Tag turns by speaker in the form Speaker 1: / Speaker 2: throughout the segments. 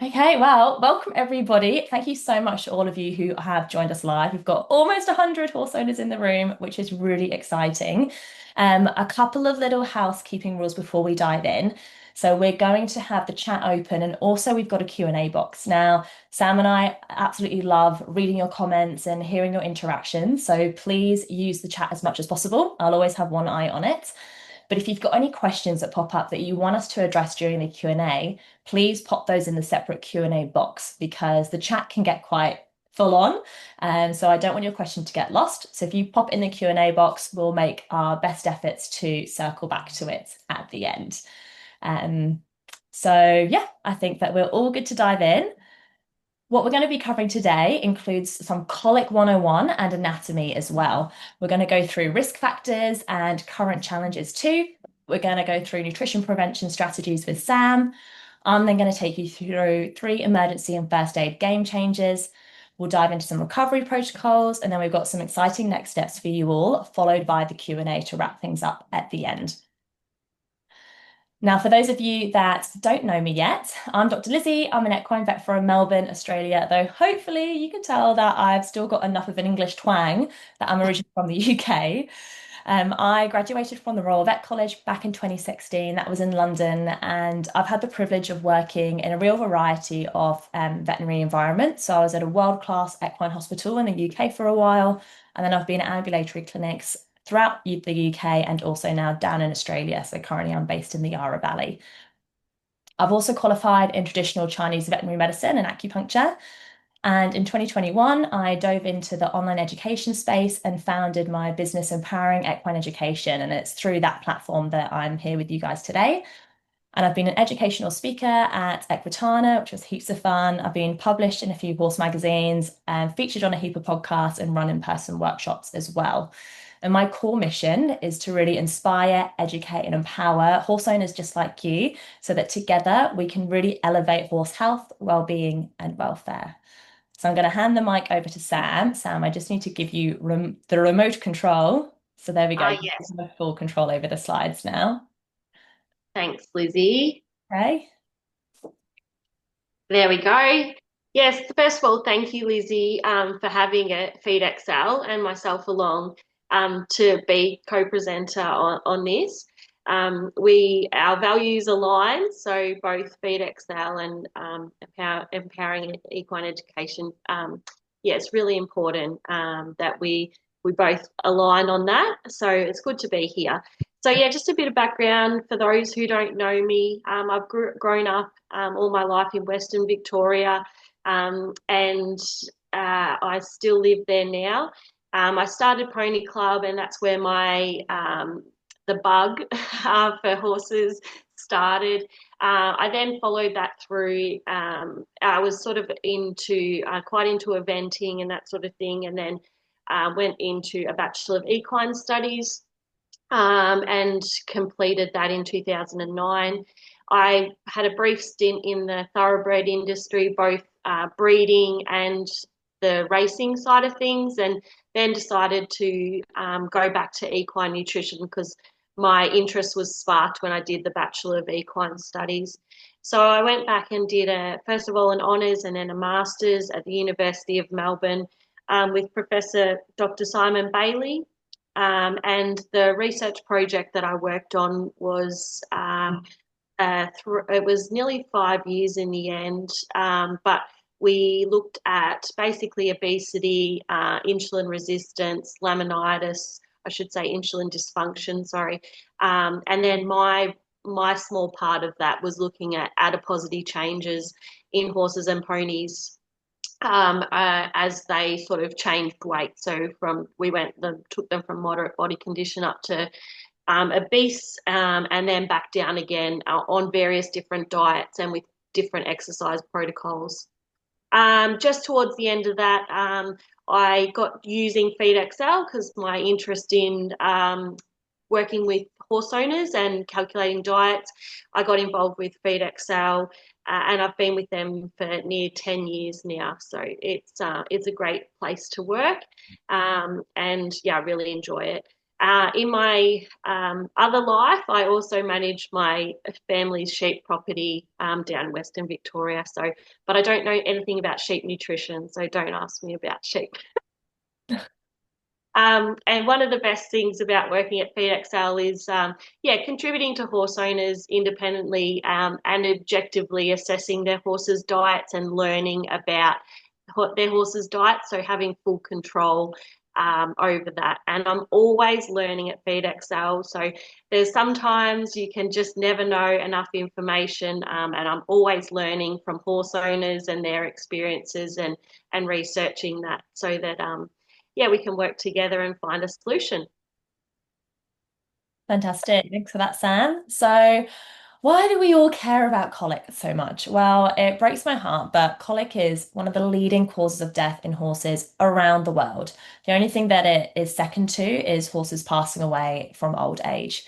Speaker 1: Okay, well, welcome everybody. Thank you so much to all of you who have joined us live. We've got almost 100 horse owners in the room, which is really exciting. A couple of little housekeeping rules before we dive in. So we're going to have the chat open and also we've got a Q&A box. Now, Sam and I absolutely love reading your comments and hearing your interactions. So please use the chat as much as possible. I'll always have one eye on it. But if you've got any questions that pop up that you want us to address during the Q&A, please pop those in the separate Q&A box because the chat can get quite full on. And so I don't want your question to get lost. So if you pop in the Q&A box, we'll make our best efforts to circle back to it at the end. Um, so yeah, I think that we're all good to dive in. What we're going to be covering today includes some Colic 101 and anatomy as well. We're going to go through risk factors and current challenges too. We're going to go through nutrition prevention strategies with Sam. I'm then going to take you through 3 emergency and first aid game changers. We'll dive into some recovery protocols, and then we've got some exciting next steps for you all, followed by the Q&A to wrap things up at the end. Now, for those of you that don't know me yet, I'm Dr. Lizzie. I'm an equine vet from Melbourne, Australia, though hopefully you can tell that I've still got enough of an English twang that I'm originally from the UK. I graduated from the Royal Vet College back in 2016. That was in London, and I've had the privilege of working in a real variety of veterinary environments. So I was at a world-class equine hospital in the UK for a while, and then I've been at ambulatory clinics throughout the UK and also now down in Australia. So currently I'm based in the Yarra Valley. I've also qualified in traditional Chinese veterinary medicine and acupuncture. And in 2021, I dove into the online education space and founded my business, Empowering Equine Education. And it's through that platform that I'm here with you guys today. And I've been an educational speaker at Equitana, which was heaps of fun. I've been published in a few horse magazines and featured on a heap of podcasts and run in-person workshops as well. And my core mission is to really inspire, educate, and empower horse owners just like you so that together we can really elevate horse health, well-being, and welfare. So I'm going to hand the mic over to Sam. Sam, I just need to give you the remote control. So there we go. You
Speaker 2: Yes,
Speaker 1: have full control over the slides now.
Speaker 2: thanks, Lizzie.
Speaker 1: Okay.
Speaker 2: There we go. Yes, first of all, thank you, Lizzie, for having a FeedXL and myself along to be co-presenter on this. Our values align, so both FeedXL and Empowering Equine Education. Yeah, it's really important that we both align on that. So it's good to be here. So yeah, just a bit of background for those who don't know me. I've grown up all my life in Western Victoria, and I still live there now. I started Pony Club, and that's where my the bug for horses started. I then followed that through. I was sort of into quite into eventing and that sort of thing, and then went into a Bachelor of Equine Studies and completed that in 2009. I had a brief stint in the thoroughbred industry, both breeding and the racing side of things, and then decided to go back to equine nutrition because my interest was sparked when I did the Bachelor of Equine Studies. So I went back and did first of all an honours and then a master's at the University of Melbourne with Professor Dr. Simon Bailey. And the research project that I worked on was it was nearly 5 years in the end, but we looked at basically obesity, insulin resistance, laminitis, I should say insulin dysfunction, sorry. And then my small part of that was looking at adiposity changes in horses and ponies as they sort of changed weight. So took them from moderate body condition up to obese, and then back down again on various different diets and with different exercise protocols. Just towards the end of that, I got using FeedXL because my interest in working with horse owners and calculating diets. I got involved with FeedXL, and I've been with them for near 10 years now. So it's a great place to work, and yeah, I really enjoy it. In my other life, I also manage my family's sheep property down in Western Victoria. So, but I don't know anything about sheep nutrition, so don't ask me about sheep. And one of the best things about working at FeedXL is, yeah, contributing to horse owners independently and objectively assessing their horses' diets and learning about their horses' diets. So having full control over that. And I'm always learning at FeedXL. So there's sometimes you can just never know enough information. And I'm always learning from horse owners and their experiences and researching that so that yeah, we can work together and find a solution.
Speaker 1: Fantastic. Thanks for that, Sam. So, why do we all care about colic so much? Well, it breaks my heart, but colic is one of the leading causes of death in horses around the world. The only thing that it is second to is horses passing away from old age.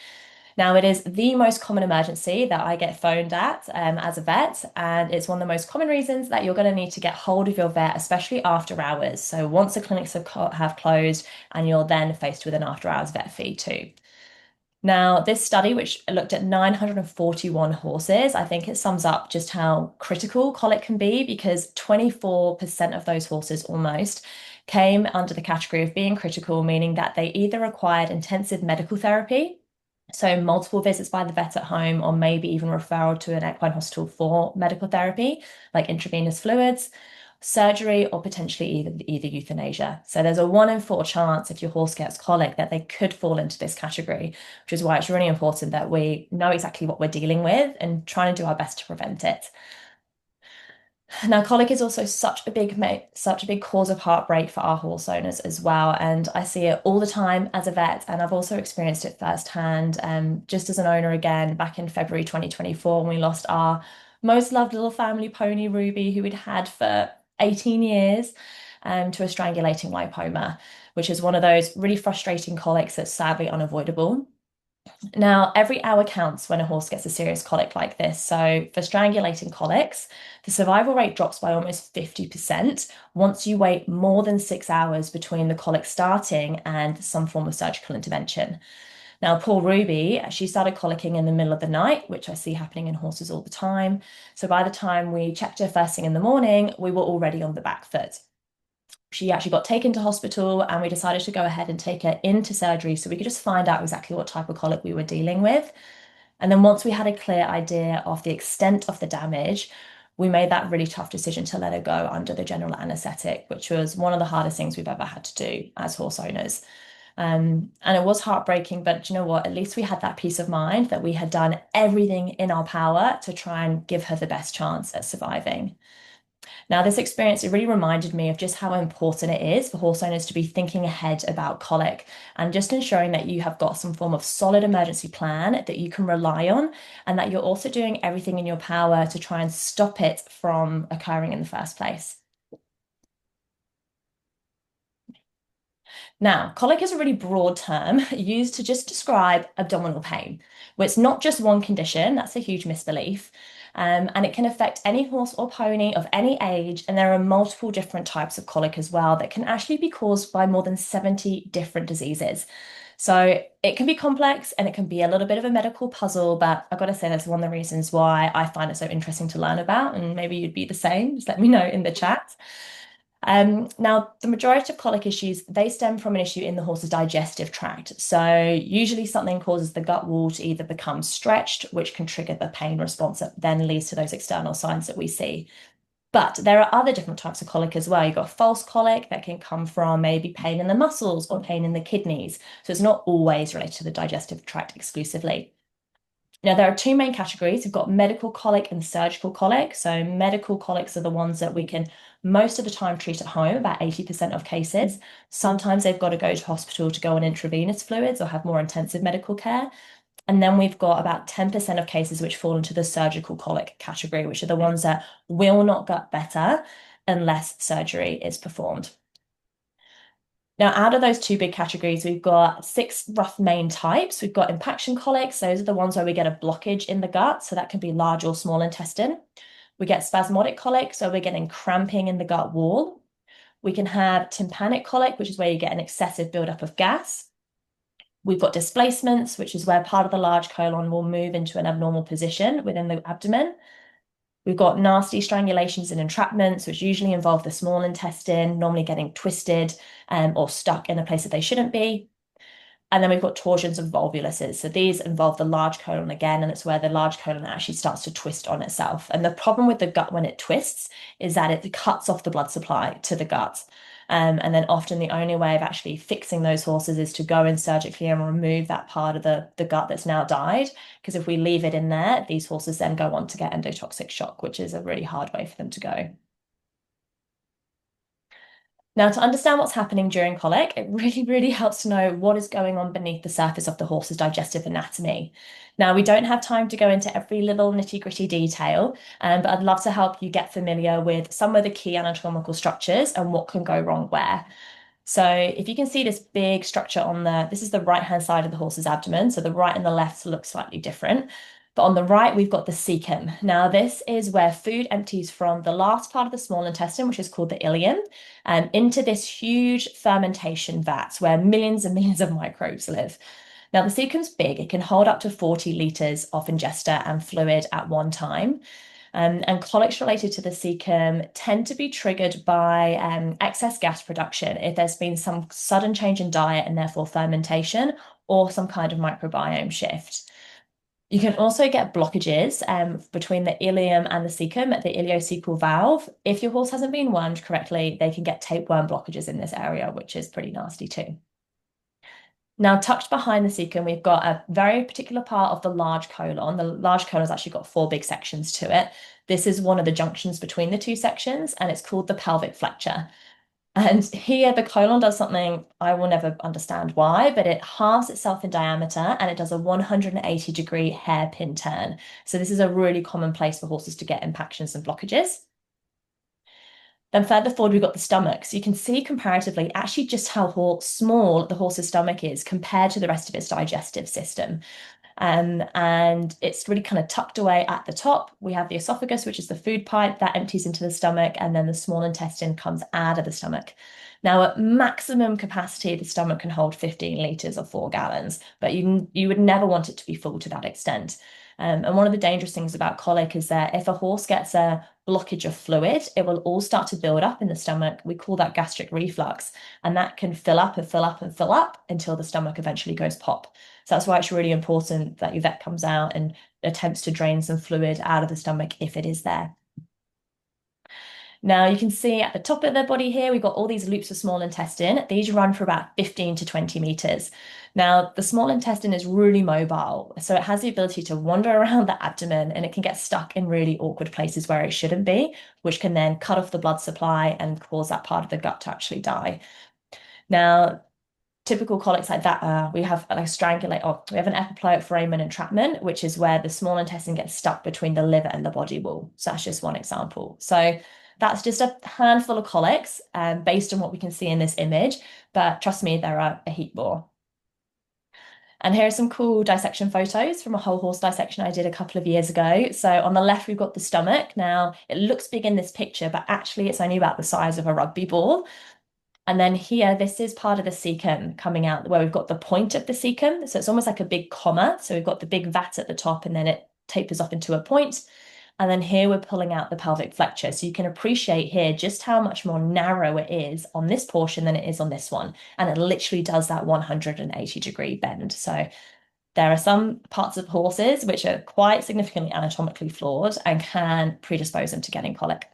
Speaker 1: Now, it is the most common emergency that I get phoned at as a vet, and it's one of the most common reasons that you're going to need to get hold of your vet, especially after hours. So, once the clinics have closed, and you're then faced with an after hours vet fee too. Now, this study, which looked at 941 horses, I think it sums up just how critical colic can be because 24% of those horses almost came under the category of being critical, meaning that they either required intensive medical therapy, so multiple visits by the vet at home, or maybe even referral to an equine hospital for medical therapy, like intravenous fluids, surgery, or potentially either euthanasia. So there's a 1 in 4 chance if your horse gets colic that they could fall into this category, which is why it's really important that we know exactly what we're dealing with and trying to do our best to prevent it. Now, colic is also such a big cause of heartbreak for our horse owners as well, and I see it all the time as a vet, and I've also experienced it firsthand. Just as an owner again, back in February 2024, when we lost our most loved little family pony, Ruby, who we'd had for 18 years, to a strangulating lipoma, which is one of those really frustrating colics that's sadly unavoidable. Now, every hour counts when a horse gets a serious colic like this. So, for strangulating colics, the survival rate drops by almost 50% once you wait more than 6 hours between the colic starting and some form of surgical intervention. Now, poor Ruby, she started colicking in the middle of the night, which I see happening in horses all the time. So, by the time we checked her first thing in the morning, we were already on the back foot. She actually got taken to hospital and we decided to go ahead and take her into surgery so we could just find out exactly what type of colic we were dealing with. And then once we had a clear idea of the extent of the damage, we made that really tough decision to let her go under the general anaesthetic, which was one of the hardest things we've ever had to do as horse owners. And it was heartbreaking, but you know what? At least we had that peace of mind that we had done everything in our power to try and give her the best chance at surviving. Now, this experience, it really reminded me of just how important it is for horse owners to be thinking ahead about colic and just ensuring that you have got some form of solid emergency plan that you can rely on and that you're also doing everything in your power to try and stop it from occurring in the first place. Now, colic is a really broad term used to just describe abdominal pain, where it's not just one condition, that's a huge misbelief. And it can affect any horse or pony of any age, and there are multiple different types of colic as well that can actually be caused by more than 70 different diseases. So it can be complex and it can be a little bit of a medical puzzle, but I've got to say that's one of the reasons why I find it so interesting to learn about, and maybe you'd be the same. Just let me know in the chat. Now, the majority of colic issues, they stem from an issue in the horse's digestive tract. So usually something causes the gut wall to either become stretched, which can trigger the pain response that then leads to those external signs that we see. But there are other different types of colic as well. You've got false colic that can come from maybe pain in the muscles or pain in the kidneys. So it's not always related to the digestive tract exclusively. Now, there are two main categories. We've got medical colic and surgical colic. So, medical colics are the ones that we can most of the time treat at home, about 80% of cases. Sometimes they've got to go to hospital to go on intravenous fluids or have more intensive medical care. And then we've got about 10% of cases which fall into the surgical colic category, which are the ones that will not get better unless surgery is performed. Now, out of those two big categories, we've got 6 rough main types. We've got impaction colics. Those are the ones where we get a blockage in the gut. So that can be large or small intestine. We get spasmodic colic. So we're getting cramping in the gut wall. We can have tympanic colic, which is where you get an excessive buildup of gas. We've got displacements, which is where part of the large colon will move into an abnormal position within the abdomen. We've got nasty strangulations and entrapments, which usually involve the small intestine, normally getting twisted or stuck in a place that they shouldn't be. And then we've got torsions of volvuluses. So these involve the large colon again, and it's where the large colon actually starts to twist on itself. And the problem with the gut when it twists is that it cuts off the blood supply to the gut. And then often the only way of actually fixing those horses is to go in surgically and remove that part of the gut that's now died. Because if we leave it in there, these horses then go on to get endotoxic shock, which is a really hard way for them to go. Now, to understand what's happening during colic, it really helps to know what is going on beneath the surface of the horse's digestive anatomy. Now, we don't have time to go into every little nitty-gritty detail, but I'd love to help you get familiar with some of the key anatomical structures and what can go wrong where. So if you can see this big structure this is the right-hand side of the horse's abdomen. So the right and the left look slightly different. But on the right, we've got the cecum. Now, this is where food empties from the last part of the small intestine, which is called the ileum, into this huge fermentation vats where millions and millions of microbes live. Now, the cecum's big. It can hold up to 40 liters of ingesta and fluid at one time. And colics related to the cecum tend to be triggered by excess gas production if there's been some sudden change in diet and therefore fermentation or some kind of microbiome shift. You can also get blockages between the ileum and the cecum at the ileocecal valve. If your horse hasn't been wormed correctly, they can get tapeworm blockages in this area, which is pretty nasty too. Now, tucked behind the cecum, we've got a very particular part of the large colon. The large colon has actually got four big sections to it. This is one of the junctions between the two sections, and it's called the pelvic flexure. And here the colon does something I will never understand why, but it halves itself in diameter and it does a 180-degree hairpin turn. So this is a really common place for horses to get impactions and blockages. Then further forward, we've got the stomach. So you can see comparatively actually just how small the horse's stomach is compared to the rest of its digestive system. And it's really kind of tucked away at the top. We have the esophagus, which is the food pipe that empties into the stomach, and then the small intestine comes out of the stomach. Now, at maximum capacity, the stomach can hold 15 liters or 4 gallons, but you would never want it to be full to that extent. And one of the dangerous things about colic is that if a horse gets a blockage of fluid, it will all start to build up in the stomach. We call that gastric reflux, and that can fill up and fill up and fill up until the stomach eventually goes pop. So that's why it's really important that your vet comes out and attempts to drain some fluid out of the stomach if it is there. Now you can see at the top of the body here, we've got all these loops of small intestine. These run for about 15 to 20 meters. Now, the small intestine is really mobile, so it has the ability to wander around the abdomen and it can get stuck in really awkward places where it shouldn't be, which can then cut off the blood supply and cause that part of the gut to actually die. Now, typical colics like that, we have like we have an epiploic foramen entrapment, which is where the small intestine gets stuck between the liver and the body wall. So that's just one example. So that's just a handful of colics based on what we can see in this image, but trust me, there are a heap more. And here are some cool dissection photos from a whole horse dissection I did a couple of years ago. So on the left, we've got the stomach. Now, it looks big in this picture, but actually it's only about the size of a rugby ball. And then here, this is part of the cecum coming out where we've got the point of the cecum. So it's almost like a big comma. So we've got the big vat at the top and then it tapers off into a point. And then here we're pulling out the pelvic flexure. So you can appreciate here just how much more narrow it is on this portion than it is on this one. And it literally does that 180-degree bend. So there are some parts of horses which are quite significantly anatomically flawed and can predispose them to getting colic.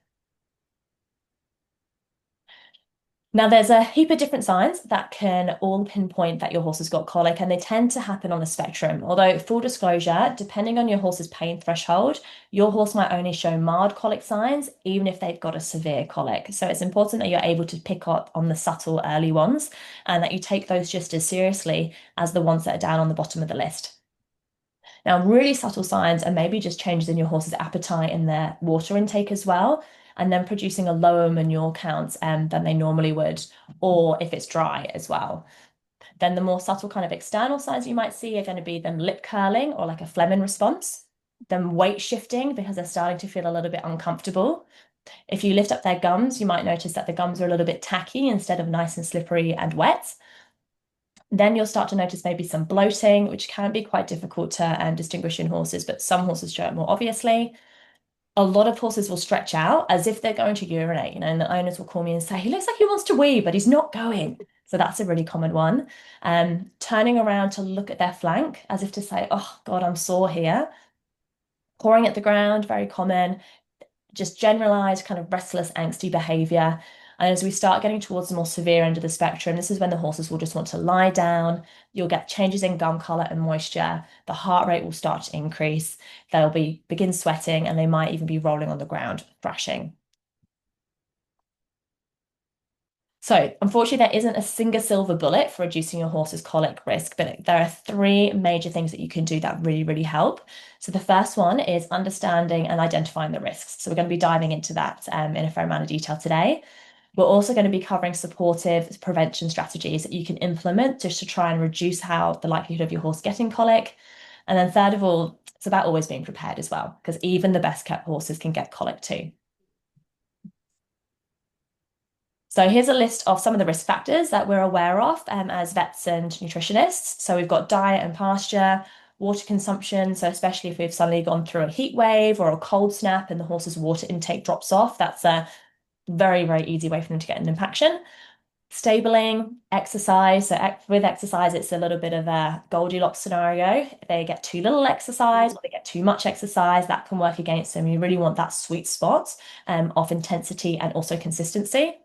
Speaker 1: Now, there's a heap of different signs that can all pinpoint that your horse has got colic, and they tend to happen on a spectrum. Although, full disclosure, depending on your horse's pain threshold, your horse might only show mild colic signs, even if they've got a severe colic. So it's important that you're able to pick up on the subtle early ones and that you take those just as seriously as the ones that are down on the bottom of the list. Now, really subtle signs are maybe just changes in your horse's appetite and their water intake as well, and then producing a lower manure count than they normally would, or if it's dry as well. Then the more subtle kind of external signs you might see are going to be them lip curling or like a phlegm response, them weight shifting because they're starting to feel a little bit uncomfortable. If you lift up their gums, you might notice that the gums are a little bit tacky instead of nice and slippery and wet. Then you'll start to notice maybe some bloating, which can be quite difficult to distinguish in horses, but some horses show it more obviously. A lot of horses will stretch out as if they're going to urinate, and the owners will call me and say, he looks like he wants to wee, but he's not going. So that's a really common one. Turning around to look at their flank as if to say, oh God, I'm sore here. Pouring at the ground, very common. Just generalized kind of restless, angsty behavior. And as we start getting towards the more severe end of the spectrum, this is when the horses will just want to lie down. You'll get changes in gum color and moisture. The heart rate will start to increase. They'll begin sweating, and they might even be rolling on the ground, thrashing. So, unfortunately, there isn't a single silver bullet for reducing your horse's colic risk, but there are three major things that you can do that really, really help. So, the first one is understanding and identifying the risks. So, we're going to be diving into that in a fair amount of detail today. We're also going to be covering supportive prevention strategies that you can implement just to try and reduce how the likelihood of your horse getting colic. And then, third of all, it's about always being prepared as well, because even the best kept horses can get colic too. So here's a list of some of the risk factors that we're aware of as vets and nutritionists. So we've got diet and pasture, water consumption. So especially if we've suddenly gone through a heat wave or a cold snap and the horse's water intake drops off, that's a very, very easy way for them to get an impaction. Stabling, exercise. So with exercise, it's a little bit of a Goldilocks scenario. If they get too little exercise or they get too much exercise, that can work against them. You really want that sweet spot of intensity and also consistency.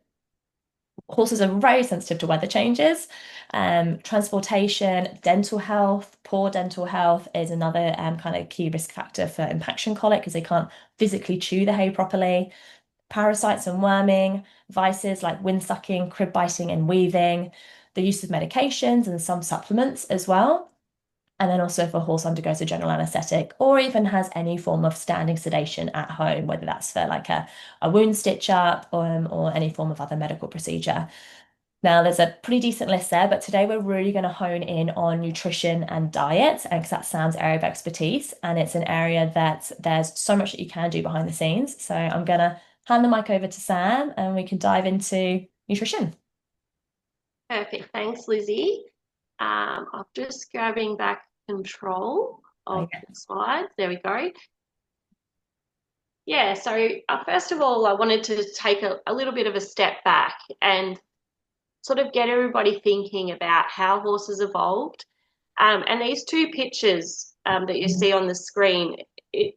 Speaker 1: Horses are very sensitive to weather changes. Transportation, dental health, poor dental health is another kind of key risk factor for impaction colic because they can't physically chew the hay properly. Parasites and worming, vices like wind sucking, crib biting, and weaving, the use of medications and some supplements as well. And then also if a horse undergoes a general anesthetic or even has any form of standing sedation at home, whether that's for like a wound stitch up or any form of other medical procedure. Now, there's a pretty decent list there, but today we're really going to hone in on nutrition and diet, because that's Sam's area of expertise, and it's an area that there's so much that you can do behind the scenes. So I'm going to hand the mic over to Sam, and we can dive into nutrition.
Speaker 2: Perfect. Thanks, Lizzie. I'm just grabbing back control of
Speaker 1: Okay.
Speaker 2: the slides. There we go. Yeah, so first of all, I wanted to take a little bit of a step back and sort of get everybody thinking about how horses evolved. And these two pictures that you see on the screen, it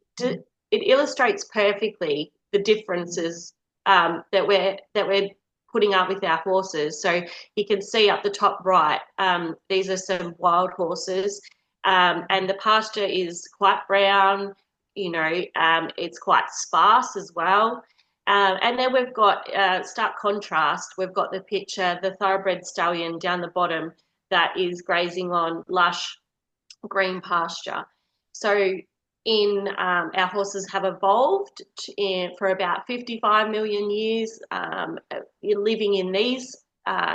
Speaker 2: illustrates perfectly the differences that we're putting up with our horses. So you can see up the top right, these are some wild horses, and the pasture is quite brown. It's quite sparse as well. And then we've got stark contrast. We've got the picture, the thoroughbred stallion down the bottom that is grazing on lush green pasture. So our horses have evolved for about 55 million years living in these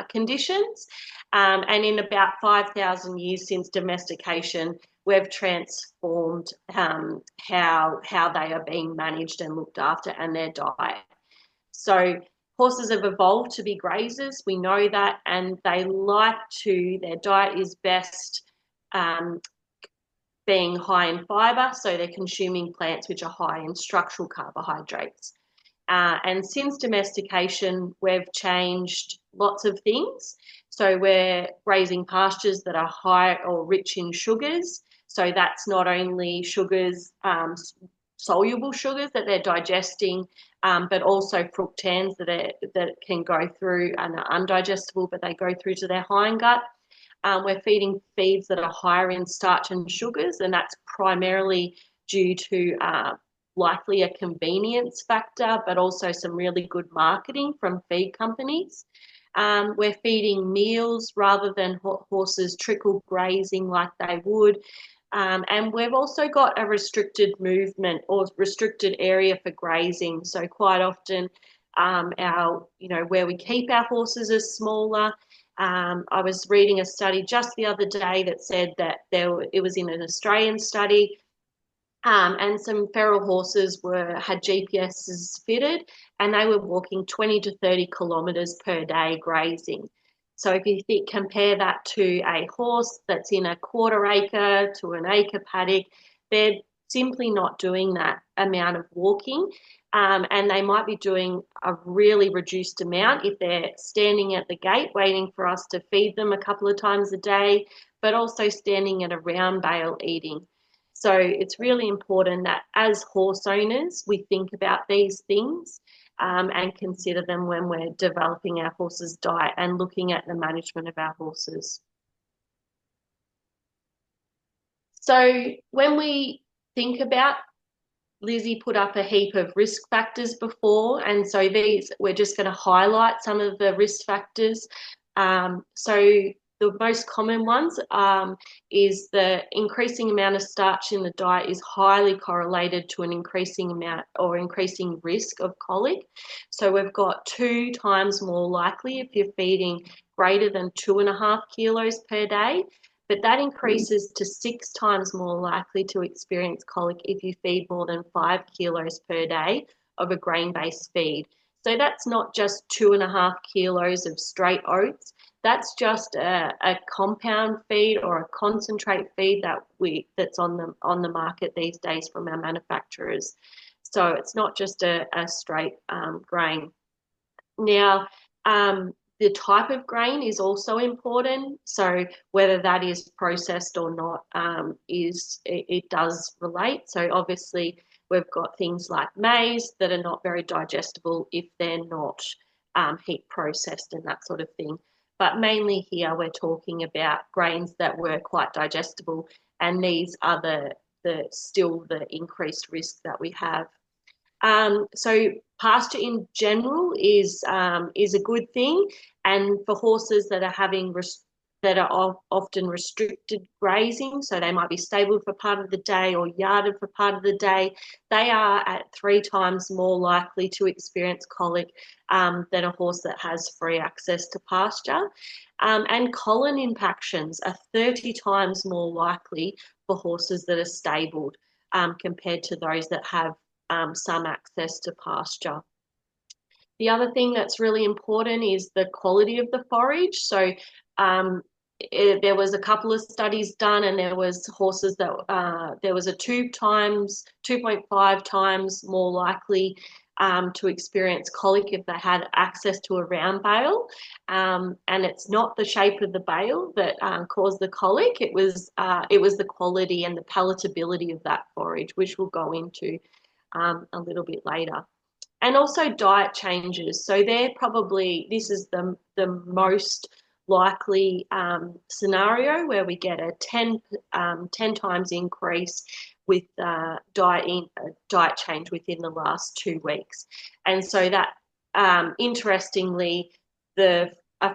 Speaker 2: conditions. And in about 5,000 years since domestication, we've transformed how they are being managed and looked after and their diet. So horses have evolved to be grazers, we know that, and their diet is best um, being high in fibre, so they're consuming plants which are high in structural carbohydrates. And since domestication, we've changed lots of things. So we're grazing pastures that are high or rich in sugars. So that's not only sugars, soluble sugars that they're digesting, but also fructans that can go through and are undigestible, but they go through to their hindgut. We're feeding feeds that are higher in starch and sugars, and that's primarily due to likely a convenience factor, but also some really good marketing from feed companies. We're feeding meals rather than horses trickle grazing like they would. And we've also got a restricted movement or restricted area for grazing. So quite often where we keep our horses is smaller. I was reading a study just the other day that said that it was in an Australian study, and some feral horses had GPSs fitted, and they were walking 20 to 30 kilometres per day grazing. So if you compare that to a horse that's in a quarter acre to an acre paddock, they're simply not doing that amount of walking. And they might be doing a really reduced amount if they're standing at the gate waiting for us to feed them a couple of times a day, but also standing at a round bale eating. So it's really important that as horse owners, we think about these things and consider them when we're developing our horse's diet and looking at the management of our horses. So when we think about, Lizzie put up a heap of risk factors before, and so these, we're just going to highlight some of the risk factors. So the most common ones is the increasing amount of starch in the diet is highly correlated to an increasing amount or increasing risk of colic. So we've got 2 times more likely if you're feeding greater than 2.5 kilos per day, but that increases to 6 times more likely to experience colic if you feed more than 5 kilos per day of a grain-based feed. So that's not just 2.5 kilos of straight oats. That's just a compound feed or a concentrate feed that's on the market these days from our manufacturers. So it's not just a straight grain. Now, the type of grain is also important. So whether that is processed or not, it does relate. So obviously we've got things like maize that are not very digestible if they're not heat processed and that sort of thing. But mainly here we're talking about grains that were quite digestible, and these are still the increased risk that we have. So pasture in general is a good thing, and for horses that are often restricted grazing, so they might be stabled for part of the day or yarded for part of the day, they are at 3 times more likely to experience colic than a horse that has free access to pasture. And colon impactions are 30 times more likely for horses that are stabled compared to those that have some access to pasture. The other thing that's really important is the quality of the forage. So there was a couple of studies done, and there was horses that there was a 2.5 times more likely to experience colic if they had access to a round bale. And it's not the shape of the bale that caused the colic. It was the quality and the palatability of that forage, which we'll go into a little bit later. And also diet changes. So this is the most likely scenario where we get a 10 times increase with diet change within the last 2 weeks. And so that, interestingly, a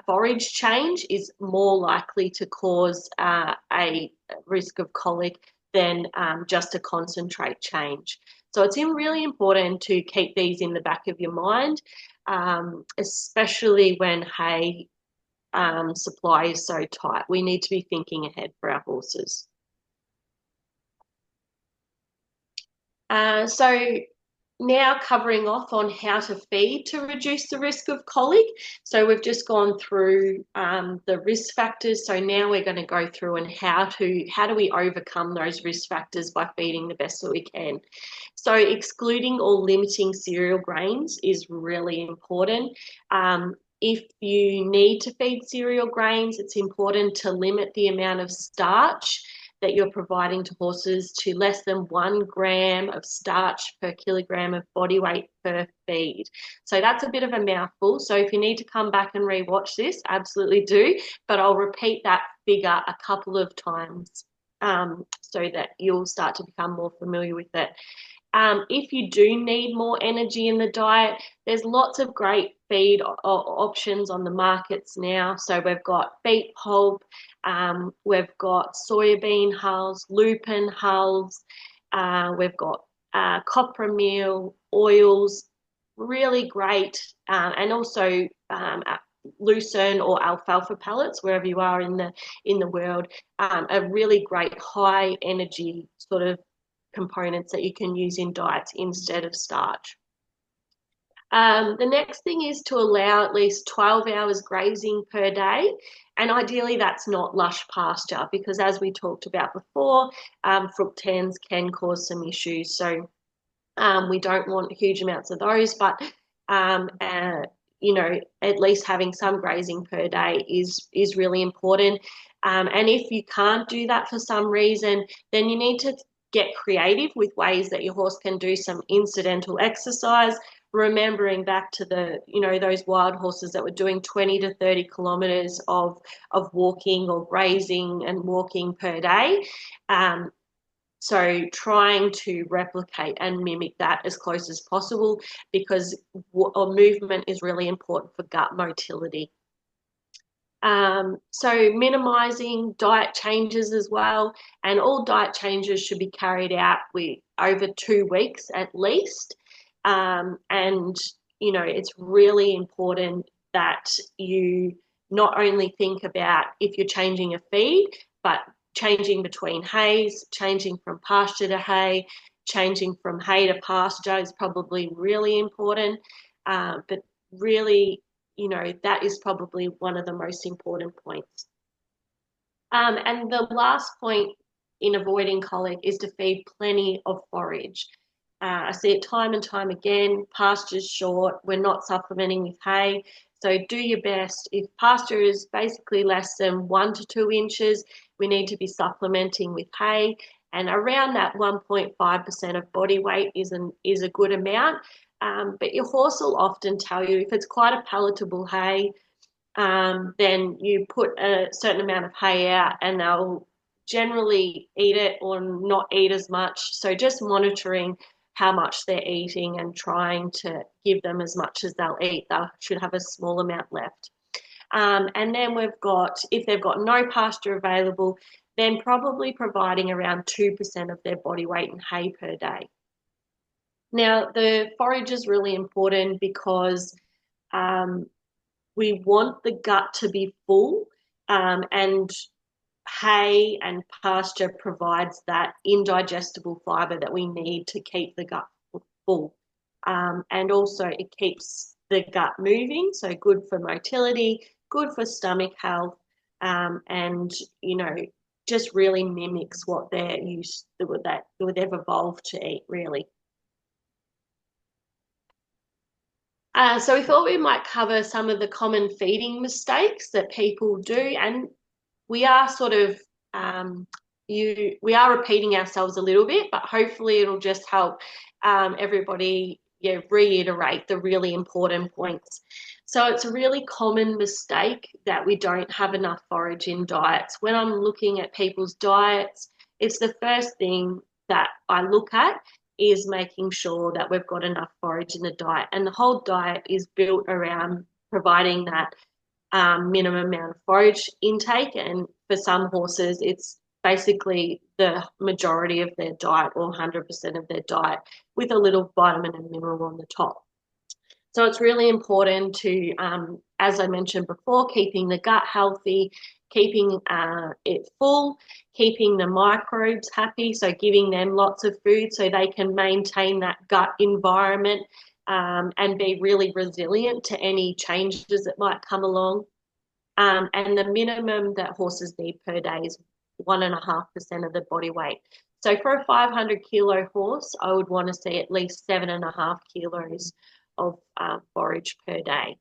Speaker 2: forage change is more likely to cause a risk of colic than just a concentrate change. So it's really important to keep these in the back of your mind, especially when hay supply is so tight. We need to be thinking ahead for our horses. So now covering off on how to feed to reduce the risk of colic. So we've just gone through the risk factors. So now we're going to go through and how do we overcome those risk factors by feeding the best that we can. So excluding or limiting cereal grains is really important. If you need to feed cereal grains, it's important to limit the amount of starch that you're providing to horses to less than 1 gram of starch per kilogram of body weight per feed. So that's a bit of a mouthful. So if you need to come back and rewatch this, absolutely do. But I'll repeat that figure a couple of times so that you'll start to become more familiar with it. If you do need more energy in the diet, there's lots of great feed options on the markets now. So we've got beet pulp, we've got soybean hulls, lupin hulls, we've got copra meal, oils, really great, and also lucerne or alfalfa pellets, wherever you are in the world, are really great high energy sort of components that you can use in diets instead of starch. The next thing is to allow at least 12 hours grazing per day. And ideally, that's not lush pasture because, as we talked about before, fructans can cause some issues. So we don't want huge amounts of those, but um, uh, at least having some grazing per day is really important. And if you can't do that for some reason, then you need to get creative with ways that your horse can do some incidental exercise. Remembering back to those wild horses that were doing 20 to 30 kilometers of walking or grazing and walking per day. Um, so trying to replicate and mimic that as close as possible because movement is really important for gut motility. So minimizing diet changes as well, and all diet changes should be carried out with over 2 weeks at least. And it's really important that you not only think about if you're changing a feed, but changing between hays, changing from pasture to hay, changing from hay to pasture is probably really important. But really, that is probably one of the most important points. And the last point in avoiding colic is to feed plenty of forage. I see it time and time again, pasture's short, we're not supplementing with hay. So do your best. If pasture is basically less than 1 to 2 inches, we need to be supplementing with hay. And around that 1.5% of body weight is a good amount. But your horse will often tell you if it's quite a palatable hay, then you put a certain amount of hay out and they'll generally eat it or not eat as much. So just monitoring how much they're eating and trying to give them as much as they'll eat. They should have a small amount left. And then if they've got no pasture available, then probably providing around 2% of their body weight in hay per day. Now, the forage is really important because we want the gut to be full, and hay and pasture provides that indigestible fibre that we need to keep the gut full. And also it keeps the gut moving, so good for motility, good for stomach health, and just really mimics what they've evolved to eat, really. So we thought we might cover some of the common feeding mistakes that people do, and we are sort of we are repeating ourselves a little bit, but hopefully it'll just help everybody reiterate the really important points. So it's a really common mistake that we don't have enough forage in diets. When I'm looking at people's diets, it's the first thing that I look at is making sure that we've got enough forage in the diet. And the whole diet is built around providing that minimum amount of forage intake. And for some horses, it's basically the majority of their diet or 100% of their diet with a little vitamin and mineral on the top. So it's really important to, as I mentioned before, keeping the gut healthy, keeping it full, keeping the microbes happy, so giving them lots of food so they can maintain that gut environment and be really resilient to any changes that might come along. And the minimum that horses need per day is 1.5% of the body weight. So for a 500 kilo horse, I would want to see at least 7.5 kilos of forage per day.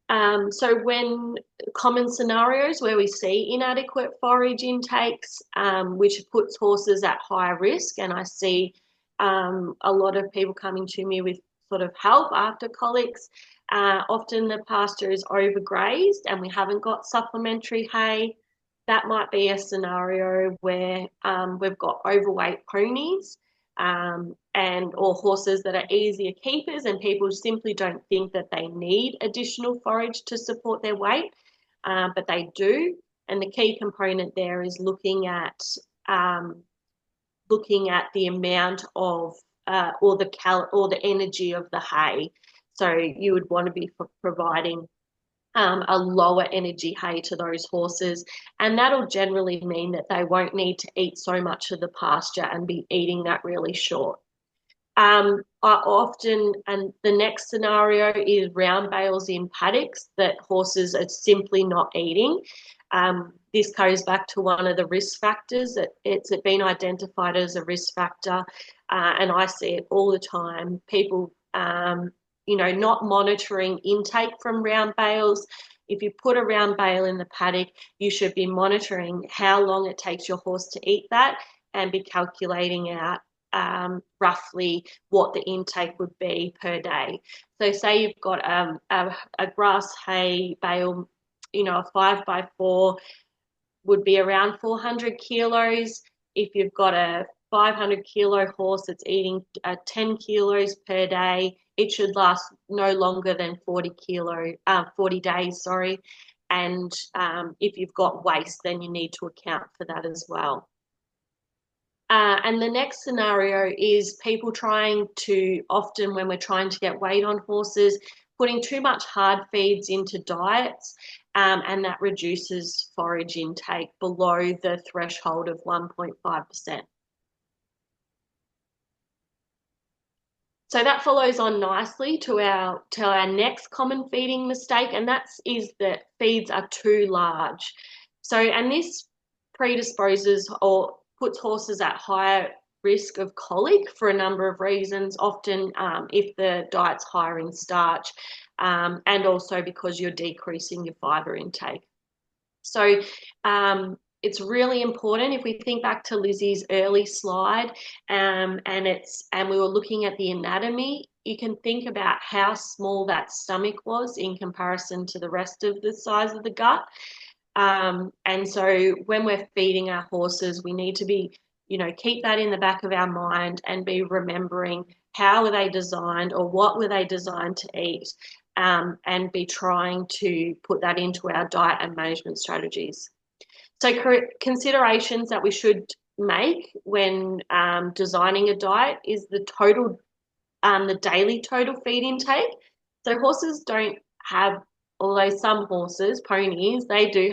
Speaker 2: So when common scenarios where we see inadequate forage intakes, which puts horses at higher risk, and I see a lot of people coming to me with sort of help after colics. Often the pasture is overgrazed and we haven't got supplementary hay. That might be a scenario where we've got overweight ponies or horses that are easier keepers, and people simply don't think that they need additional forage to support their weight, but they do. And the key component there is looking at the amount of or the energy of the hay. So you would want to be providing a lower energy hay to those horses, and that'll generally mean that they won't need to eat so much of the pasture and be eating that really short. I often, and the next scenario is round bales in paddocks that horses are simply not eating. This goes back to one of the risk factors that it's been identified as a risk factor, and I see it all the time. People, not monitoring intake from round bales. If you put a round bale in the paddock, you should be monitoring how long it takes your horse to eat that and be calculating out roughly what the intake would be per day. So say you've got a grass hay bale, a 5x4 would be around 400 kilos. If you've got a 500 kilo horse that's eating 10 kilos per day, it should last no longer than 40 days, sorry. And if you've got waste, then you need to account for that as well. And the next scenario is people often when we're trying to get weight on horses, putting too much hard feeds into diets, and that reduces forage intake below the threshold of 1.5%. So that follows on nicely to our next common feeding mistake, and is that feeds are too large. So, and this predisposes or puts horses at higher risk of colic for a number of reasons, often if the diet's higher in starch, and also because you're decreasing your fibre intake. So it's really important if we think back to Lizzie's early slide, and we were looking at the anatomy. You can think about how small that stomach was in comparison to the rest of the size of the gut. And so when we're feeding our horses, we need to be, keep that in the back of our mind and be remembering how were they designed or what were they designed to eat, and be trying to put that into our diet and management strategies. So considerations that we should make when designing a diet is the daily total feed intake. So horses don't have, although some horses, ponies, they do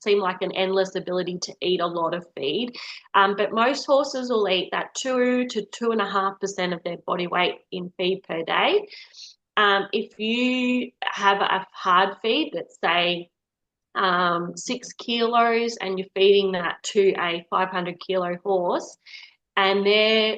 Speaker 2: seem like an endless ability to eat a lot of feed. But most horses will eat that 2 to 2.5% of their body weight in feed per day. If you have a hard feed that's say 6 kilos and you're feeding that to a 500 kilo horse and their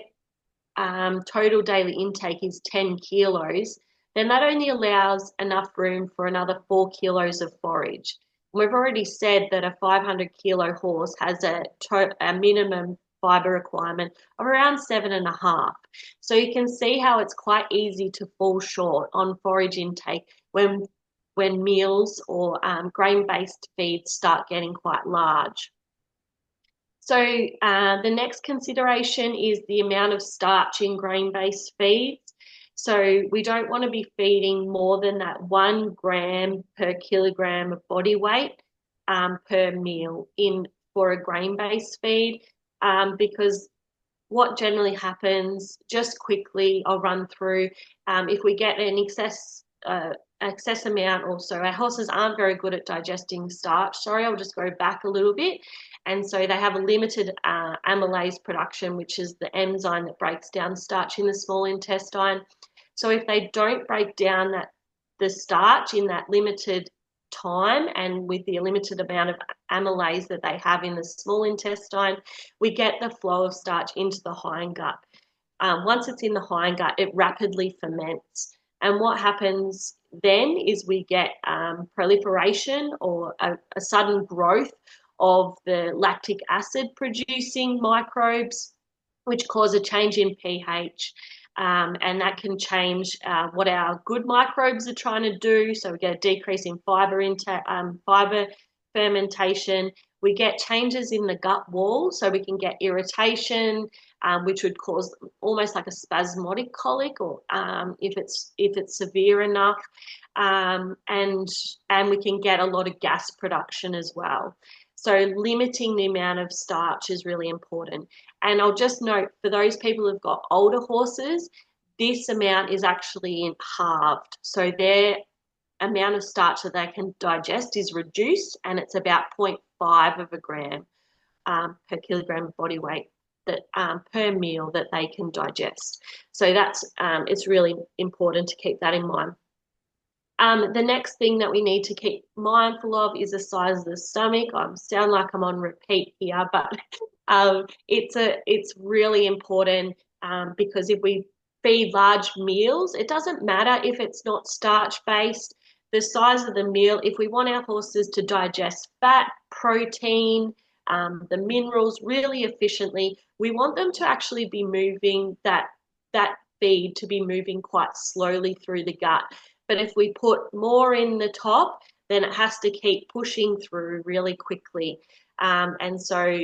Speaker 2: total daily intake is 10 kilos, then that only allows enough room for another 4 kilos of forage. We've already said that a 500 kilo horse has a minimum fibre requirement of around 7.5. So you can see how it's quite easy to fall short on forage intake when meals or grain-based feeds start getting quite large. So the next consideration is the amount of starch in grain-based feeds. So we don't want to be feeding more than that 1 gram per kilogram of body weight per meal for a grain-based feed, because what generally happens, just quickly, I'll run through, if we get an excess amount also, our horses aren't very good at digesting starch. Sorry, I'll just go back a little bit. And so they have a limited amylase production, which is the enzyme that breaks down starch in the small intestine. So if they don't break down the starch in that limited time and with the limited amount of amylase that they have in the small intestine, we get the flow of starch into the hindgut. Once it's in the hindgut, it rapidly ferments. And what happens then is we get proliferation or a sudden growth of the lactic acid producing microbes, which cause a change in pH. And that can change what our good microbes are trying to do. So we get a decrease in fibre fermentation. We get changes in the gut wall, so we can get irritation, which would cause almost like a spasmodic colic, or if it's severe enough, and we can get a lot of gas production as well. So limiting the amount of starch is really important. And I'll just note, for those people who've got older horses, this amount is actually halved. So their amount of starch that they can digest is reduced, and it's about 0.5 of a gram per kilogram of body weight. that per meal that they can digest. So that's it's really important to keep that in mind. The next thing that we need to keep mindful of is the size of the stomach. I sound like I'm on repeat here, but it's really important because if we feed large meals, it doesn't matter if it's not starch based. The size of the meal, if we want our horses to digest fat, protein, the minerals really efficiently, we want them to actually be moving that feed to be moving quite slowly through the gut. But if we put more in the top, then it has to keep pushing through really quickly. And so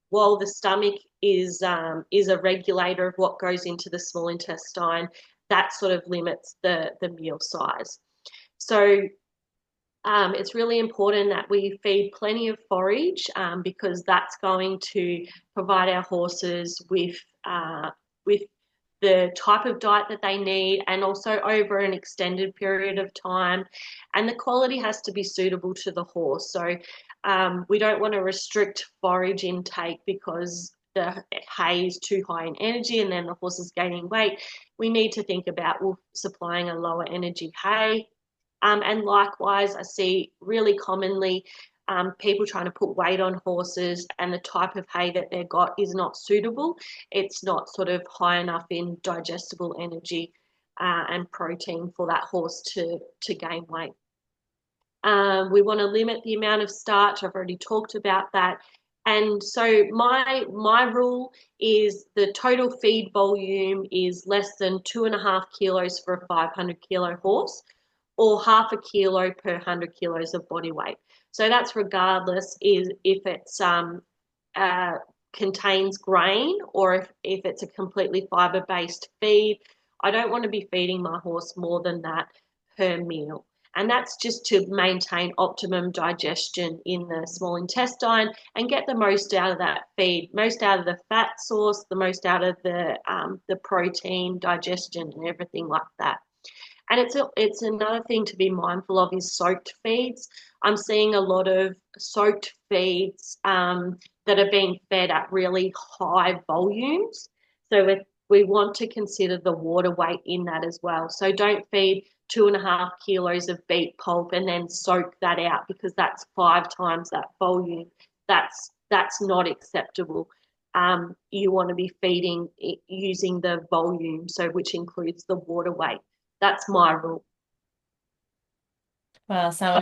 Speaker 2: while the stomach is a regulator of what goes into the small intestine, that sort of limits the meal size. So it's really important that we feed plenty of forage because that's going to provide our horses with the type of diet that they need and also over an extended period of time. And the quality has to be suitable to the horse. So we don't want to restrict forage intake because the hay is too high in energy and then the horse is gaining weight. We need to think about supplying a lower energy hay. And likewise, I see really commonly people trying to put weight on horses and the type of hay that they've got is not suitable. It's not sort of high enough in digestible energy and protein for that horse to gain weight. We want to limit the amount of starch. I've already talked about that. And so my rule is the total feed volume is less than 2.5 kilos for a 500 kilo horse, or half a kilo per 100 kilos of body weight. So that's regardless if it's contains grain or if it's a completely fiber-based feed. I don't want to be feeding my horse more than that per meal. And that's just to maintain optimum digestion in the small intestine and get the most out of that feed, most out of the fat source, the most out of the protein digestion and everything like that. And it's another thing to be mindful of is soaked feeds. I'm seeing a lot of soaked feeds that are being fed at really high volumes. So we want to consider the water weight in that as well. So don't feed 2.5 kilos of beet pulp and then soak that out because that's 5 times that volume. That's not acceptable. You want to be feeding using the volume, so which includes the water weight. That's my rule.
Speaker 1: Well, so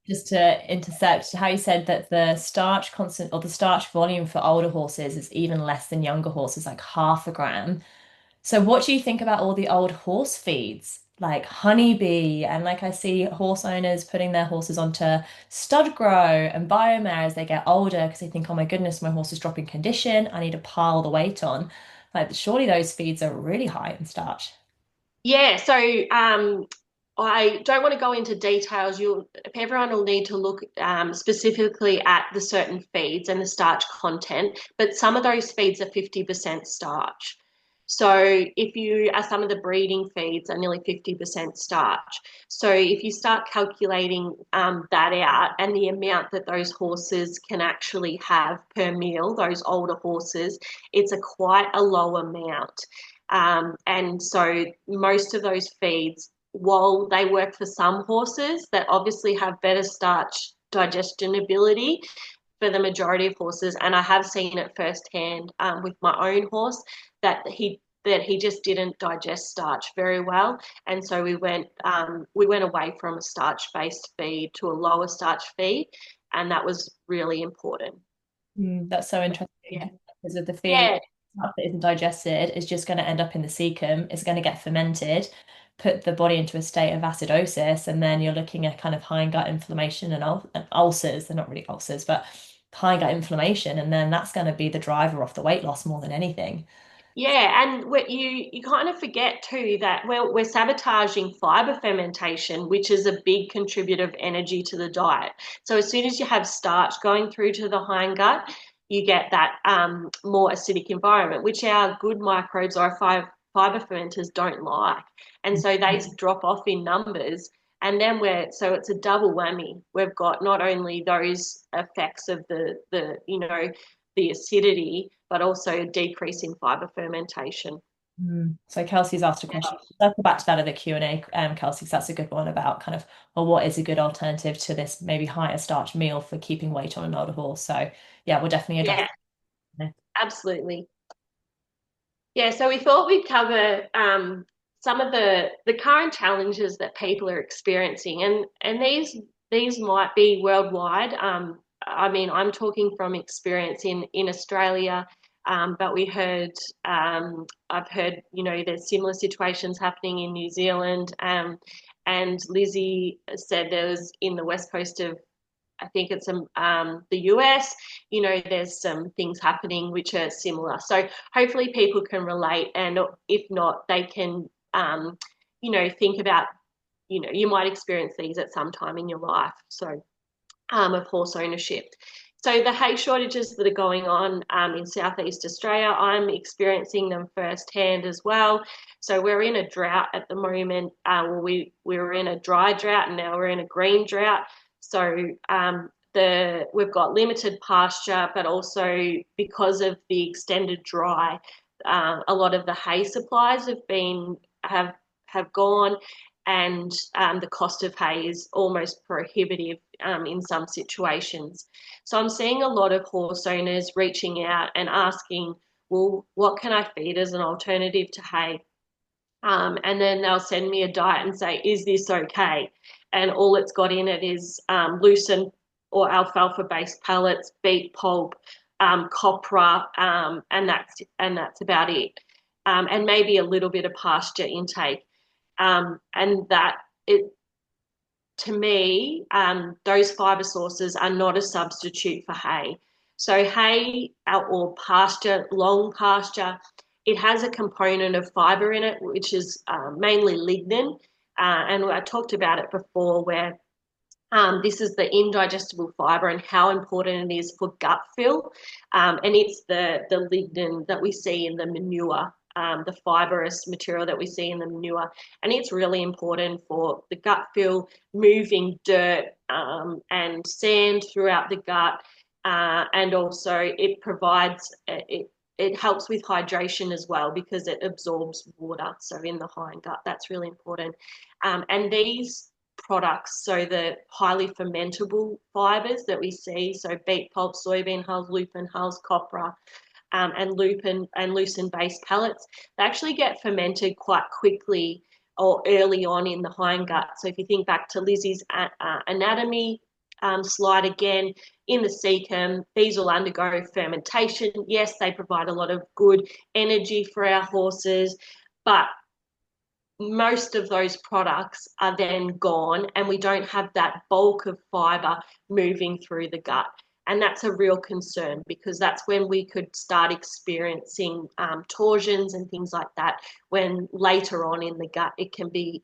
Speaker 1: just to intercept how you said that the starch constant or the starch volume for older horses is even less than younger horses, like half a gram. So what do you think about all the old horse feeds, like honeybee? And like I see horse owners putting their horses onto stud grow and biomare as they get older because they think, oh my goodness, my horse is dropping condition. I need to pile the weight on. Like surely those feeds are really high in starch.
Speaker 2: Yeah, so I don't want to go into details. Everyone will need to look specifically at the certain feeds and the starch content, but some of those feeds are 50% starch. So if you are some of the breeding feeds are nearly 50% starch. So if you start calculating that out and the amount that those horses can actually have per meal, those older horses, it's quite a low amount. And so most of those feeds, while they work for some horses that obviously have better starch digestion ability, for the majority of horses, and I have seen it firsthand with my own horse that he just didn't digest starch very well, and so we went away from a starch based feed to a lower starch feed, and that was really important.
Speaker 1: That's so
Speaker 2: Yeah.
Speaker 1: interesting because of the feed
Speaker 2: Yeah,
Speaker 1: stuff that isn't digested is just going to end up in the cecum. It's going to get fermented, put the body into a state of acidosis, and then you're looking at kind of high gut inflammation and ulcers. They're not really ulcers, but high gut inflammation, and then that's going to be the driver of the weight loss more than anything.
Speaker 2: Yeah, and you kind of forget too that we're sabotaging fiber fermentation, which is a big contributor of energy to the diet. So as soon as you have starch going through to the hindgut, you get that more acidic environment, which our good microbes or fiber fermenters don't like, and so they drop off in numbers. And then so it's a double whammy. We've got not only those effects of the the acidity, but also a decrease in fibre fermentation.
Speaker 1: So Kelsey's asked a question. Let's go back to that in the Q&A, Kelsey, 'cause that's a good one about kind of, well, what is a good alternative to this maybe higher starch meal for keeping weight on an older horse? So yeah, we'll definitely address
Speaker 2: Yeah,
Speaker 1: that.
Speaker 2: absolutely. Yeah, so we thought we'd cover some of the current challenges that people are experiencing, and these might be worldwide. I mean, I'm talking from experience in Australia, but I've heard, you know, there's similar situations happening in New Zealand, and Lizzie said there was in the west coast of I think it's the US, you know, there's some things happening which are similar. So hopefully people can relate, and if not, they can, you know, think about, you know, you might experience these at some time in your life. So of horse ownership. So the hay shortages that are going on in Southeast Australia, I'm experiencing them firsthand as well. So we're in a drought at the moment. We were in a dry drought and now we're in a green drought. So we've got limited pasture, but also because of the extended dry, a lot of the hay supplies have gone, and the cost of hay is almost prohibitive in some situations. So I'm seeing a lot of horse owners reaching out and asking, well, what can I feed as an alternative to hay? And then they'll send me a diet and say, is this okay? And all it's got in it is lucerne or alfalfa-based pellets, beet pulp, copra, and that's about it. And maybe a little bit of pasture intake. And that it to me, those fibre sources are not a substitute for hay. So hay or pasture, long pasture, it has a component of fibre in it, which is mainly lignin. And I talked about it before, where this is the indigestible fibre and how important it is for gut fill. And it's the lignin that we see in the manure, the fibrous material that we see in the manure. And it's really important for the gut fill, moving dirt and sand throughout the gut. And also it provides, it helps with hydration as well because it absorbs water. So in the hindgut, that's really important. And these products, so the highly fermentable fibres that we see, so beet pulp, soybean hulls, lupin hulls, copra, and lucerne-based pellets, they actually get fermented quite quickly or early on in the hindgut. So if you think back to Lizzie's anatomy slide again, in the cecum, these will undergo fermentation. Yes, they provide a lot of good energy for our horses, but most of those products are then gone and we don't have that bulk of fibre moving through the gut. And that's a real concern because that's when we could start experiencing torsions and things like that, when later on in the gut it can be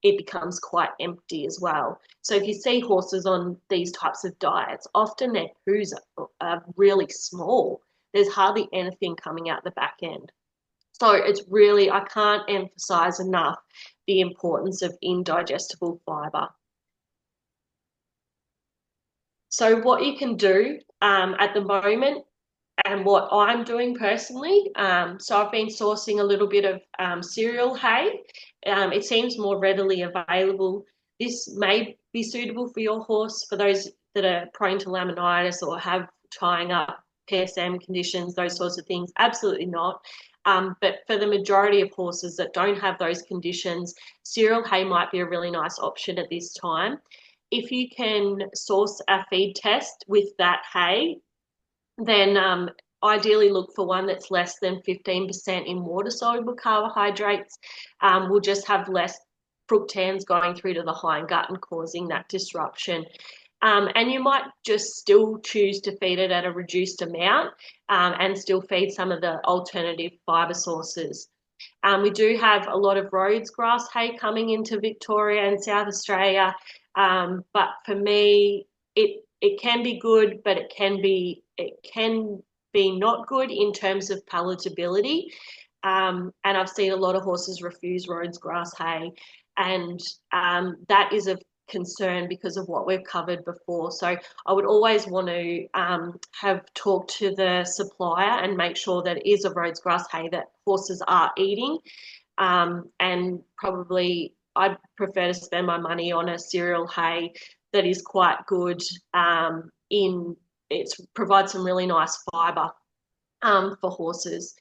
Speaker 2: it becomes quite empty as well. So if you see horses on these types of diets, often their poos are really small. There's hardly anything coming out the back end. So it's really, I can't emphasize enough the importance of indigestible fibre. So what you can do at the moment, and what I'm doing personally, so I've been sourcing a little bit of cereal hay. It seems more readily available. This may be suitable for your horse, for those that are prone to laminitis or have tying up PSM conditions, those sorts of things. Absolutely not. But for the majority of horses that don't have those conditions, cereal hay might be a really nice option at this time. If you can source a feed test with that hay, then ideally look for one that's less than 15% in water-soluble carbohydrates. We'll just have less fructans going through to the hindgut and causing that disruption. And you might just still choose to feed it at a reduced amount and still feed some of the alternative fibre sources. We do have a lot of Rhodes grass hay coming into Victoria and South Australia, but for me, it can be good, but it can be not good in terms of palatability. And I've seen a lot of horses refuse Rhodes grass hay, and that is concern because of what we've covered before. So I would always want to have talked to the supplier and make sure that it is a Rhodes grass hay that horses are eating. And probably I'd prefer to spend my money on a cereal hay that is quite good it provides some really nice fibre for horses.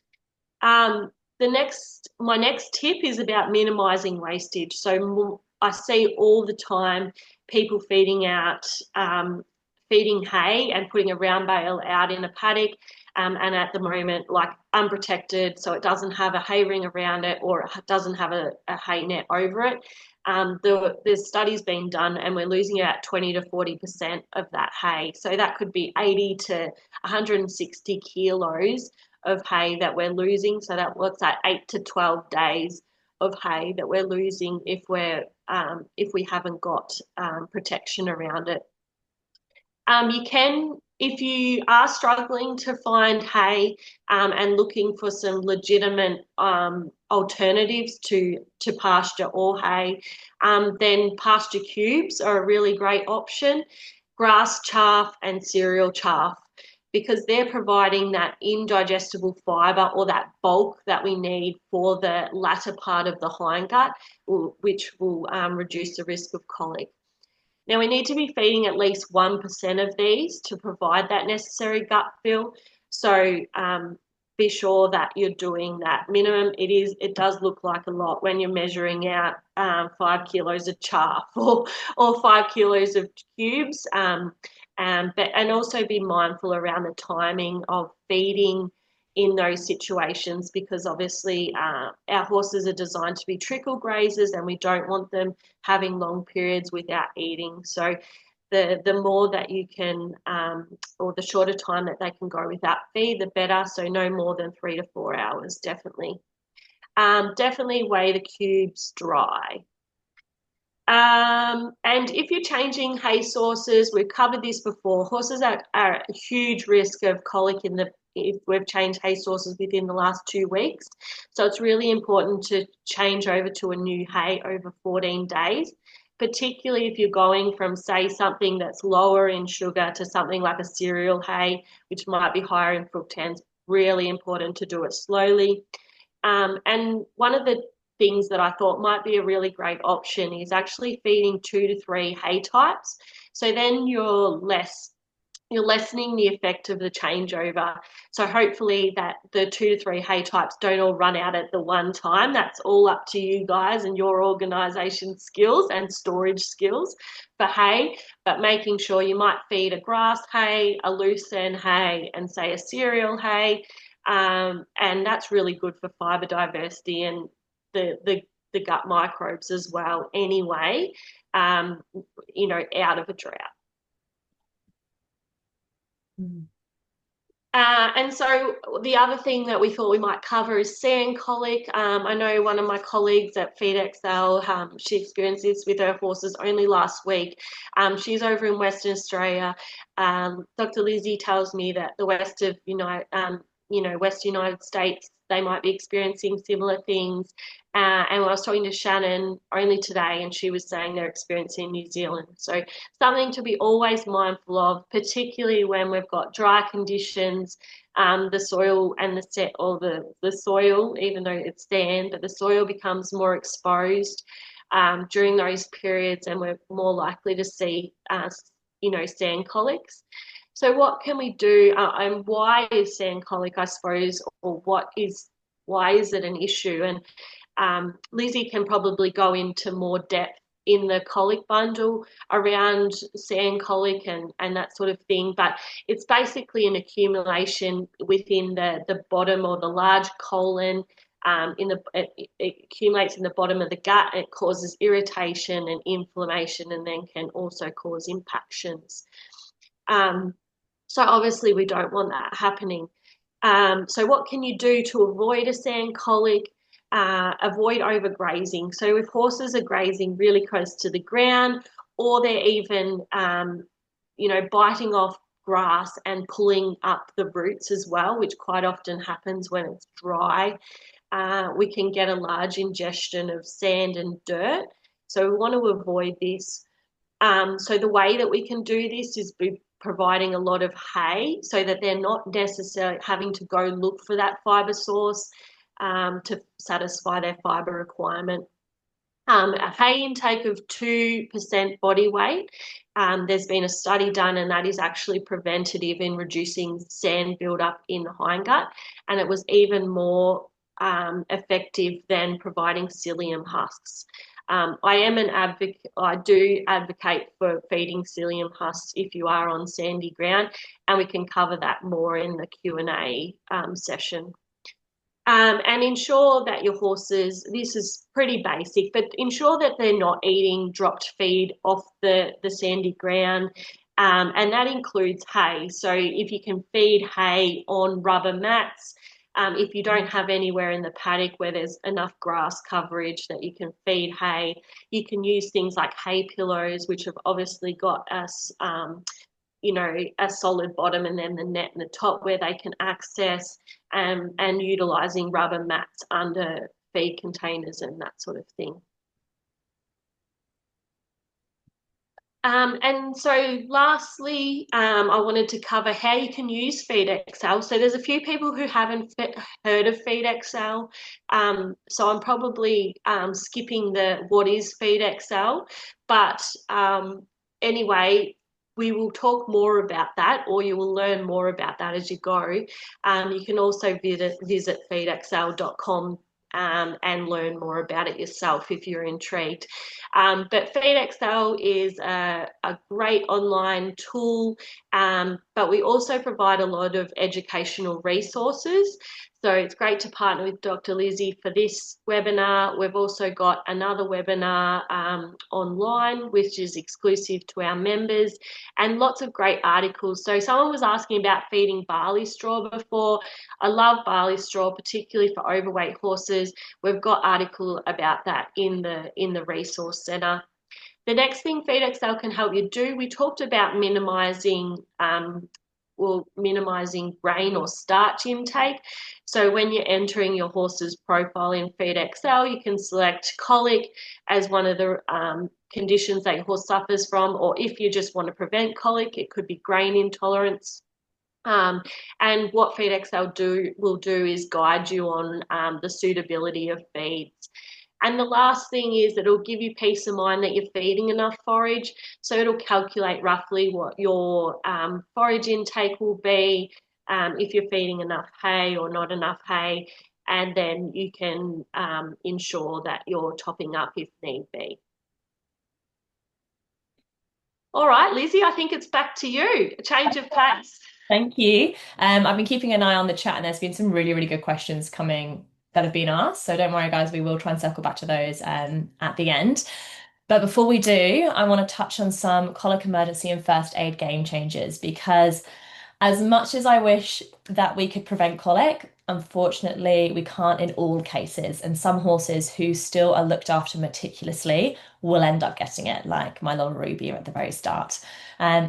Speaker 2: Um, my next tip is about minimizing wastage. So I see all the time people feeding hay and putting a round bale out in a paddock, and at the moment, like unprotected, so it doesn't have a hay ring around it or it doesn't have a hay net over it. There's studies being done, and we're losing about 20 to 40% of that hay. So that could be 80 to 160 kilos of hay that we're losing. So that works at 8 to 12 days of hay that we're losing if we haven't got protection around it. If you are struggling to find hay and looking for some legitimate alternatives to pasture or hay, then pasture cubes are a really great option. Grass chaff and cereal chaff, because they're providing that indigestible fibre or that bulk that we need for the latter part of the hindgut, which will reduce the risk of colic. Now, we need to be feeding at least 1% of these to provide that necessary gut fill. So be sure that you're doing that minimum. It does look like a lot when you're measuring out 5 kilos of chaff or 5 kilos of cubes. And also be mindful around the timing of feeding in those situations, because obviously our horses are designed to be trickle grazers and we don't want them having long periods without eating. So the more that you can, or the shorter time that they can go without feed, the better. So no more than 3 to 4 hours, definitely. Definitely weigh the cubes dry. And if you're changing hay sources, we've covered this before, horses are at a huge risk of colic if we've changed hay sources within the last 2 weeks. So it's really important to change over to a new hay over 14 days, particularly if you're going from, say, something that's lower in sugar to something like a cereal hay, which might be higher in fructans. Really important to do it slowly. And one of the things that I thought might be a really great option is actually feeding 2 to 3 hay types. So then you're lessening the effect of the changeover. So hopefully that the 2 to 3 hay types don't all run out at the one time. That's all up to you guys and your organisation skills and storage skills for hay, but making sure you might feed a grass hay, a lucerne hay, and say a cereal hay. And that's really good for fibre diversity and the gut microbes as well anyway, out of a drought. And so the other thing that we thought we might cover is sand colic. I know one of my colleagues at FeedXL, she experienced this with her horses only last week. She's over in Western Australia. Dr. Lizzie tells me that the West United States, they might be experiencing similar things. And I was talking to Shannon only today, and she was saying they're experiencing New Zealand. So something to be always mindful of, particularly when we've got dry conditions, the soil and the soil, even though it's sand, but the soil becomes more exposed during those periods, and we're more likely to see, sand colics. So what can we do, and why is sand colic, I suppose, or why is it an issue? And Lizzie can probably go into more depth in the colic bundle around sand colic and that sort of thing, but it's basically an accumulation within the bottom or the large colon. It accumulates in the bottom of the gut. It causes irritation and inflammation, and then can also cause impactions. So obviously we don't want that happening. So what can you do to avoid a sand colic? Avoid overgrazing. So if horses are grazing really close to the ground, or they're even, biting off grass and pulling up the roots as well, which quite often happens when it's dry, we can get a large ingestion of sand and dirt. So we want to avoid this. So the way that we can do this is by providing a lot of hay so that they're not necessarily having to go look for that fibre source to satisfy their fibre requirement. A hay intake of 2% body weight. There's been a study done, and that is actually preventative in reducing sand buildup in the hindgut, and it was even more effective than providing psyllium husks. I am an advocate. I do advocate for feeding psyllium husks if you are on sandy ground, and we can cover that more in the Q&A session. And ensure that your horses, this is pretty basic, but ensure that they're not eating dropped feed off the sandy ground. And that includes hay. So if you can feed hay on rubber mats, if you don't have anywhere in the paddock where there's enough grass coverage that you can feed hay, you can use things like hay pillows, which have obviously got us a solid bottom and then the net in the top where they can access, and utilising rubber mats under feed containers and that sort of thing. And so lastly, I wanted to cover how you can use FeedXL. So there's a few people who haven't heard of FeedXL. So I'm probably skipping the what is FeedXL. But anyway, we will talk more about that, or you will learn more about that as you go. You can also visit feedxl.com and learn more about it yourself if you're intrigued. But FeedXL is a great online tool, but we also provide a lot of educational resources. So it's great to partner with Dr. Lizzie for this webinar. We've also got another webinar online, which is exclusive to our members, and lots of great articles. So someone was asking about feeding barley straw before. I love barley straw, particularly for overweight horses. We've got article about that in the resource centre. The next thing FeedXL can help you do, we talked about minimising grain or starch intake. So when you're entering your horse's profile in FeedXL, you can select colic as one of the conditions that your horse suffers from, or if you just want to prevent colic, it could be grain intolerance. And what FeedXL will do is guide you on the suitability of feeds. And the last thing is that it'll give you peace of mind that you're feeding enough forage. So it'll calculate roughly what your forage intake will be, if you're feeding enough hay or not enough hay, and then you can ensure that you're topping up if need be. All right, Lizzie, I think it's back to you. A change of pace.
Speaker 1: Thank you. I've been keeping an eye on the chat and there's been some really, really good questions coming that have been asked. So don't worry, guys, we will try and circle back to those at the end. But before we do, I want to touch on some colic emergency and first aid game changers because as much as I wish that we could prevent colic, unfortunately, we can't in all cases. And some horses who still are looked after meticulously will end up getting it, like my little Ruby at the very start.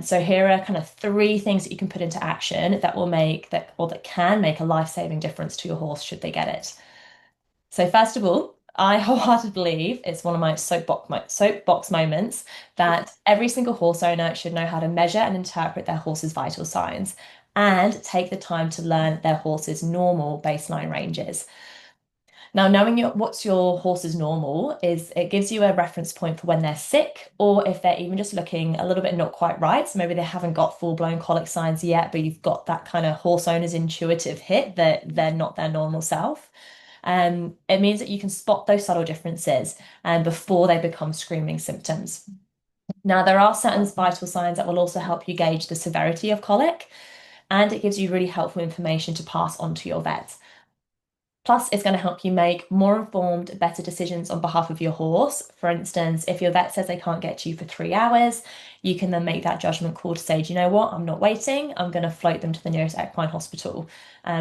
Speaker 1: So here are kind of three things that you can put into action that will make that or that can make a life-saving difference to your horse should they get it. So first of all, I wholeheartedly believe it's one of my soapbox moments that every single horse owner should know how to measure and interpret their horse's vital signs and take the time to learn their horse's normal baseline ranges. Now, knowing what's your horse's normal it gives you a reference point for when they're sick or if they're even just looking a little bit not quite right. So maybe they haven't got full-blown colic signs yet, but you've got that kind of horse owner's intuitive hit that they're not their normal self. It means that you can spot those subtle differences before they become screaming symptoms. Now, there are certain vital signs that will also help you gauge the severity of colic, and it gives you really helpful information to pass on to your vet. Plus, it's going to help you make more informed, better decisions on behalf of your horse. For instance, if your vet says they can't get to you for 3 hours, you can then make that judgment call to say, do you know what? I'm not waiting. I'm going to float them to the nearest equine hospital,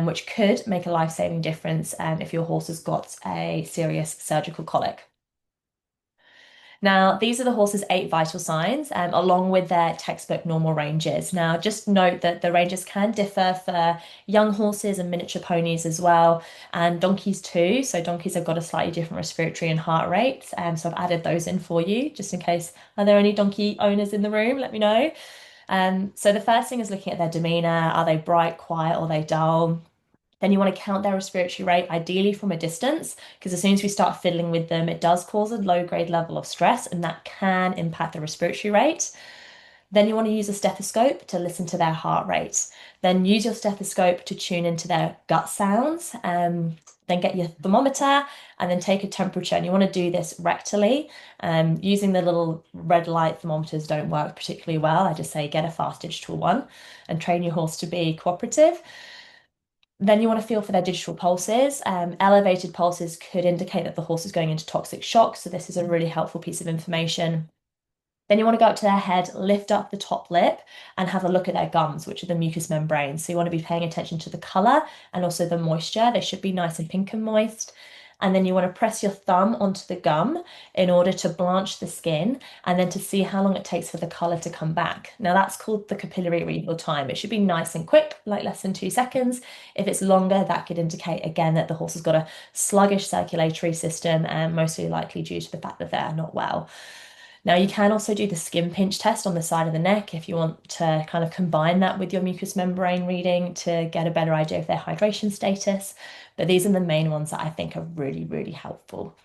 Speaker 1: which could make a life-saving difference if your horse has got a serious surgical colic. Now, these are the horse's 8 vital signs, along with their textbook normal ranges. Now, just note that the ranges can differ for young horses and miniature ponies as well, and donkeys too. So, donkeys have got a slightly different respiratory and heart rate. So, I've added those in for you just in case. Are there any donkey owners in the room? Let me know. So, the first thing is looking at their demeanor. Are they bright, quiet, or are they dull? Then you want to count their respiratory rate, ideally from a distance, because as soon as we start fiddling with them, it does cause a low grade level of stress, and that can impact the respiratory rate. Then you want to use a stethoscope to listen to their heart rate. Then use your stethoscope to tune into their gut sounds. Then get your thermometer and then take a temperature. And you want to do this rectally. Using the little red light thermometers don't work particularly well. I just say get a fast digital one and train your horse to be cooperative. Then you want to feel for their digital pulses. Elevated pulses could indicate that the horse is going into toxic shock. So this is a really helpful piece of information. Then you want to go up to their head, lift up the top lip, and have a look at their gums, which are the mucous membranes. So you want to be paying attention to the color and also the moisture. They should be nice and pink and moist. And then you want to press your thumb onto the gum in order to blanch the skin and then to see how long it takes for the color to come back. Now that's called the capillary reheal time. It should be nice and quick, like less than 2 seconds. If it's longer, that could indicate again that the horse has got a sluggish circulatory system and mostly likely due to the fact that they're not well. Now, you can also do the skin pinch test on the side of the neck if you want to kind of combine that with your mucous membrane reading to get a better idea of their hydration status. But these are the main ones that I think are really, really helpful.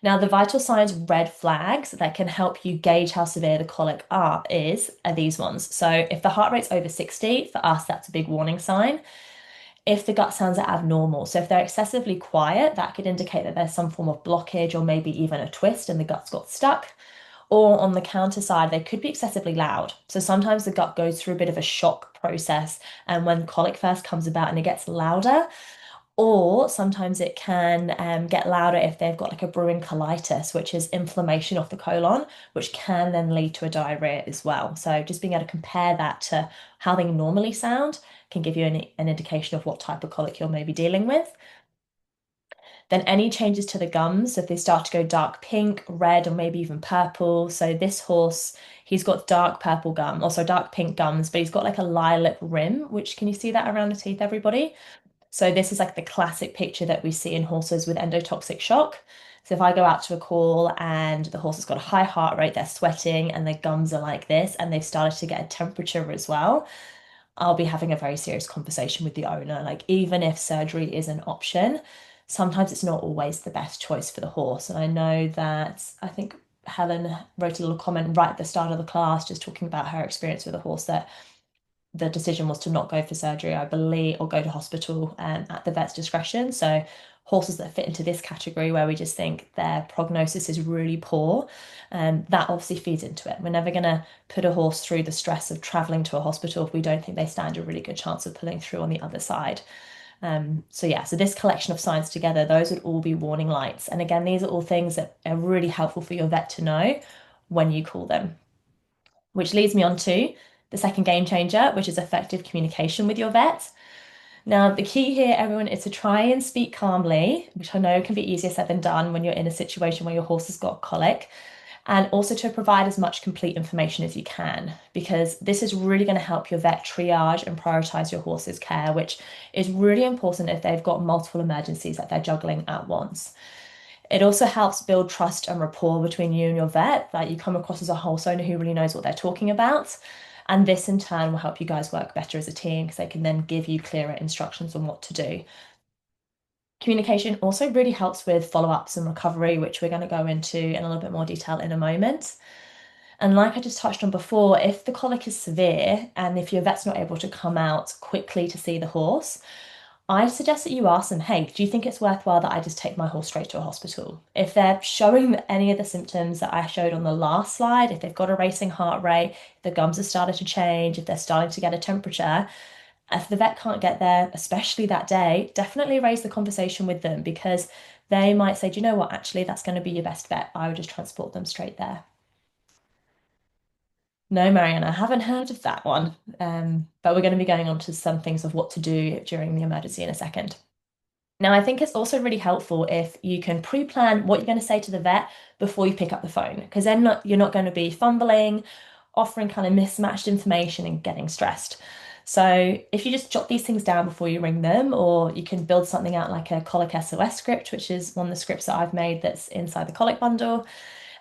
Speaker 1: Now, the vital signs red flags that can help you gauge how severe the colic are these ones. So if the heart rate's over 60, for us, that's a big warning sign. If the gut sounds are abnormal, so if they're excessively quiet, that could indicate that there's some form of blockage or maybe even a twist and the gut's got stuck. Or on the counter side, they could be excessively loud. So sometimes the gut goes through a bit of a shock process, and when colic first comes about and it gets louder, or sometimes it can get louder if they've got like a brewing colitis, which is inflammation of the colon, which can then lead to a diarrhea as well. So just being able to compare that to how they normally sound can give you an indication of what type of colic you're maybe dealing with. Then any changes to the gums, so if they start to go dark pink, red, or maybe even purple. So this horse, he's got dark purple gum, also dark pink gums, but he's got like a lilac rim, which can you see that around the teeth, everybody? So this is like the classic picture that we see in horses with endotoxic shock. So if I go out to a call and the horse has got a high heart rate, they're sweating and their gums are like this, and they've started to get a temperature as well, I'll be having a very serious conversation with the owner. Like, even if surgery is an option, sometimes it's not always the best choice for the horse. And I know that I think Helen wrote a little comment right at the start of the class, just talking about her experience with a horse that the decision was to not go for surgery, I believe, or go to hospital at the vet's discretion. So horses that fit into this category where we just think their prognosis is really poor, that obviously feeds into it. We're never going to put a horse through the stress of traveling to a hospital if we don't think they stand a really good chance of pulling through on the other side. So yeah, so this collection of signs together, those would all be warning lights. And again, these are all things that are really helpful for your vet to know when you call them. Which leads me on to the second game changer, which is effective communication with your vet. Now, the key here, everyone, is to try and speak calmly, which I know can be easier said than done when you're in a situation where your horse has got colic, and also to provide as much complete information as you can, because this is really going to help your vet triage and prioritize your horse's care, which is really important if they've got multiple emergencies that they're juggling at once. It also helps build trust and rapport between you and your vet, that you come across as a horse owner who really knows what they're talking about. And this in turn will help you guys work better as a team because they can then give you clearer instructions on what to do. Communication also really helps with follow-ups and recovery, which we're going to go into in a little bit more detail in a moment. And like I just touched on before, if the colic is severe and if your vet's not able to come out quickly to see the horse, I suggest that you ask them, hey, do you think it's worthwhile that I just take my horse straight to a hospital? If they're showing any of the symptoms that I showed on the last slide, if they've got a racing heart rate, if the gums have started to change, if they're starting to get a temperature, if the vet can't get there, especially that day, definitely raise the conversation with them because they might say, do you know what, actually, that's going to be your best bet. I would just transport them straight there. No, Marianne, I haven't heard of that one. But we're going to be going on to some things of what to do during the emergency in a second. Now, I think it's also really helpful if you can pre-plan what you're going to say to the vet before you pick up the phone, because then you're not going to be fumbling, offering kind of mismatched information and getting stressed. So if you just jot these things down before you ring them, or you can build something out like a Colic SOS script, which is one of the scripts that I've made that's inside the Colic bundle.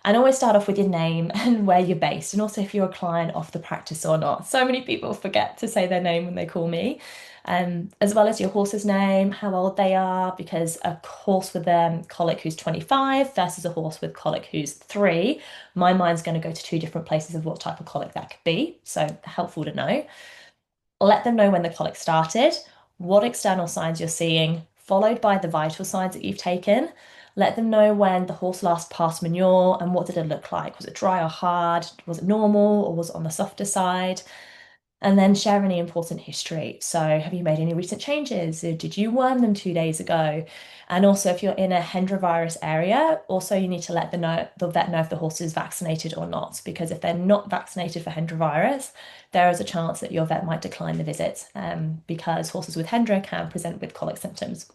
Speaker 1: And always start off with your name and where you're based, and also if you're a client of the practice or not. So many people forget to say their name when they call me, as well as your horse's name, how old they are, because a horse with colic who's 25 versus a horse with colic who's 3, my mind's going to go to two different places of what type of colic that could be. So helpful to know. Let them know when the colic started, what external signs you're seeing, followed by the vital signs that you've taken. Let them know when the horse last passed manure and what did it look like. Was it dry or hard? Was it normal or was it on the softer side? And then share any important history. So, have you made any recent changes? Did you worm them 2 days ago? And also, if you're in a hendrovirus area, also you need to let the vet know if the horse is vaccinated or not. Because if they're not vaccinated for hendrovirus, there is a chance that your vet might decline the visit, because horses with hendra can present with colic symptoms.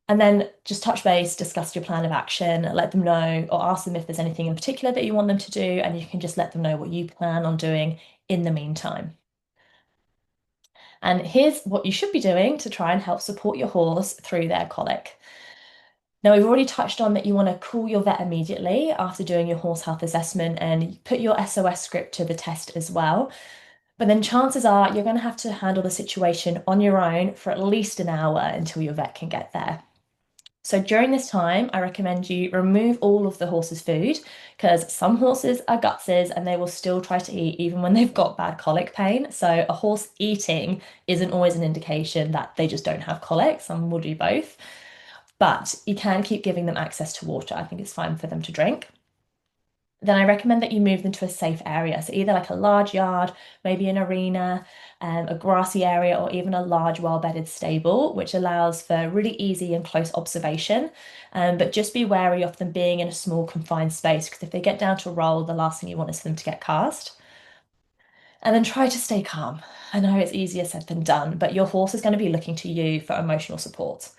Speaker 1: And then just touch base, discuss your plan of action, let them know or ask them if there's anything in particular that you want them to do, and you can just let them know what you plan on doing in the meantime. And here's what you should be doing to try and help support your horse through their colic. Now, we've already touched on that you want to call your vet immediately after doing your horse health assessment and put your SOS script to the test as well. But then chances are you're going to have to handle the situation on your own for at least an hour until your vet can get there. So during this time, I recommend you remove all of the horse's food because some horses are gutsies and they will still try to eat even when they've got bad colic pain. So a horse eating isn't always an indication that they just don't have colic. Some will do both, but you can keep giving them access to water. I think it's fine for them to drink. Then I recommend that you move them to a safe area. So either like a large yard, maybe an arena, a grassy area, or even a large, well-bedded stable, which allows for really easy and close observation. But just be wary of them being in a small, confined space, because if they get down to roll, the last thing you want is for them to get cast. And then try to stay calm. I know it's easier said than done, but your horse is going to be looking to you for emotional support.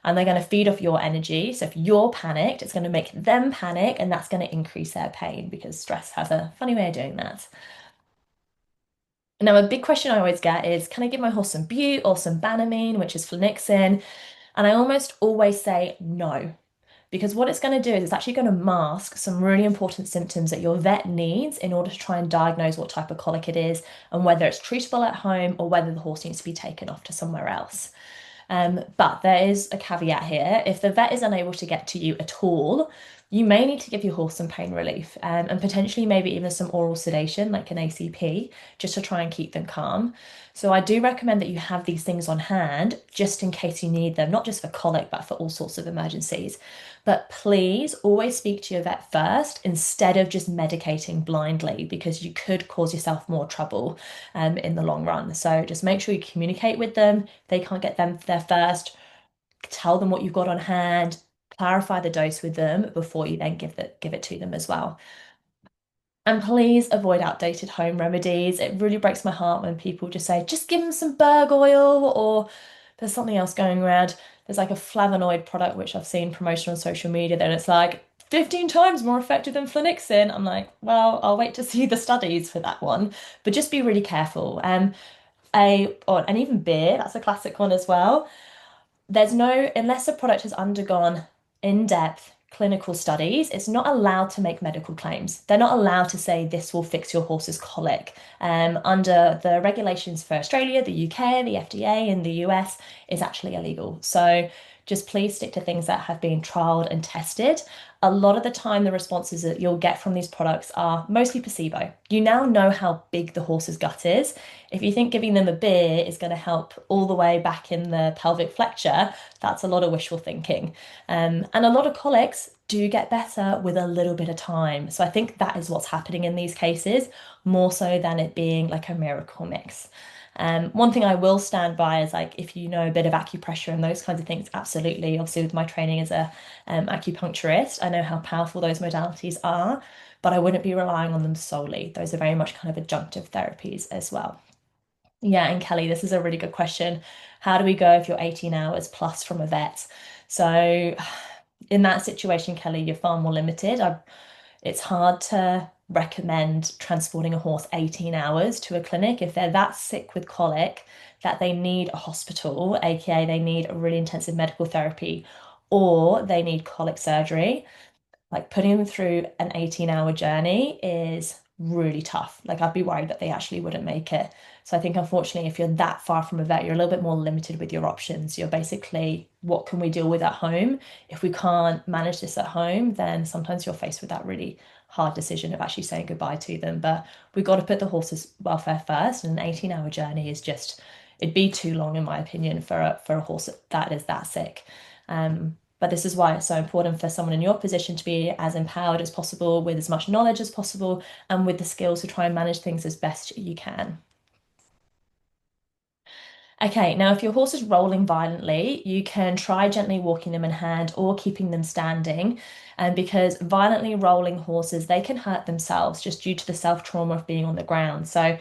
Speaker 1: And they're going to feed off your energy. So if you're panicked, it's going to make them panic, and that's going to increase their pain because stress has a funny way of doing that. Now, a big question I always get is, can I give my horse some bute or some Banamine, which is flunixin? And I almost always say no, because what it's going to do is it's actually going to mask some really important symptoms that your vet needs in order to try and diagnose what type of colic it is and whether it's treatable at home or whether the horse needs to be taken off to somewhere else. But there is a caveat here. If the vet is unable to get to you at all, you may need to give your horse some pain relief, and potentially maybe even some oral sedation, like an ACP, just to try and keep them calm. So I do recommend that you have these things on hand just in case you need them, not just for colic, but for all sorts of emergencies. But please always speak to your vet first instead of just medicating blindly because you could cause yourself more trouble in the long run. So just make sure you communicate with them. They can't get them there first. Tell them what you've got on hand. Clarify the dose with them before you then give it to them as well. And please avoid outdated home remedies. It really breaks my heart when people just say, just give them some berg oil, or there's something else going around. There's like a flavonoid product which I've seen promotion on social media, then it's like 15 times more effective than flunixin. I'm like, well, I'll wait to see the studies for that one, but just be really careful. And even beer, that's a classic one as well. There's no, unless a product has undergone in-depth clinical studies, it's not allowed to make medical claims. They're not allowed to say this will fix your horse's colic. Under the regulations for Australia, the UK, the FDA, and the US, is actually illegal. So just please stick to things that have been trialed and tested. A lot of the time, the responses that you'll get from these products are mostly placebo. You now know how big the horse's gut is. If you think giving them a beer is going to help all the way back in the pelvic flexure, that's a lot of wishful thinking. And a lot of colics do get better with a little bit of time. So I think that is what's happening in these cases, more so than it being like a miracle mix. One thing I will stand by is like if you know a bit of acupressure and those kinds of things, absolutely. Obviously, with my training as a acupuncturist, I know how powerful those modalities are, but I wouldn't be relying on them solely. Those are very much kind of adjunctive therapies as well. Yeah, and Kelly, this is a really good question. How do we go if you're 18 hours plus from a vet? So, in that situation, Kelly, you're far more limited. It's hard to recommend transporting a horse 18 hours to a clinic if they're that sick with colic that they need a hospital, aka they need a really intensive medical therapy, or they need colic surgery. Like putting them through an 18-hour journey is really tough. Like I'd be worried that they actually wouldn't make it. So I think unfortunately, if you're that far from a vet, you're a little bit more limited with your options. You're basically, what can we deal with at home? If we can't manage this at home, then sometimes you're faced with that really hard decision of actually saying goodbye to them. But we've got to put the horse's welfare first, and an 18-hour journey is just, it'd be too long, in my opinion, for a horse that is that sick. But this is why it's so important for someone in your position to be as empowered as possible, with as much knowledge as possible, and with the skills to try and manage things as best you can. Okay, now if your horse is rolling violently, you can try gently walking them in hand or keeping them standing. And because violently rolling horses, they can hurt themselves just due to the self-trauma of being on the ground. So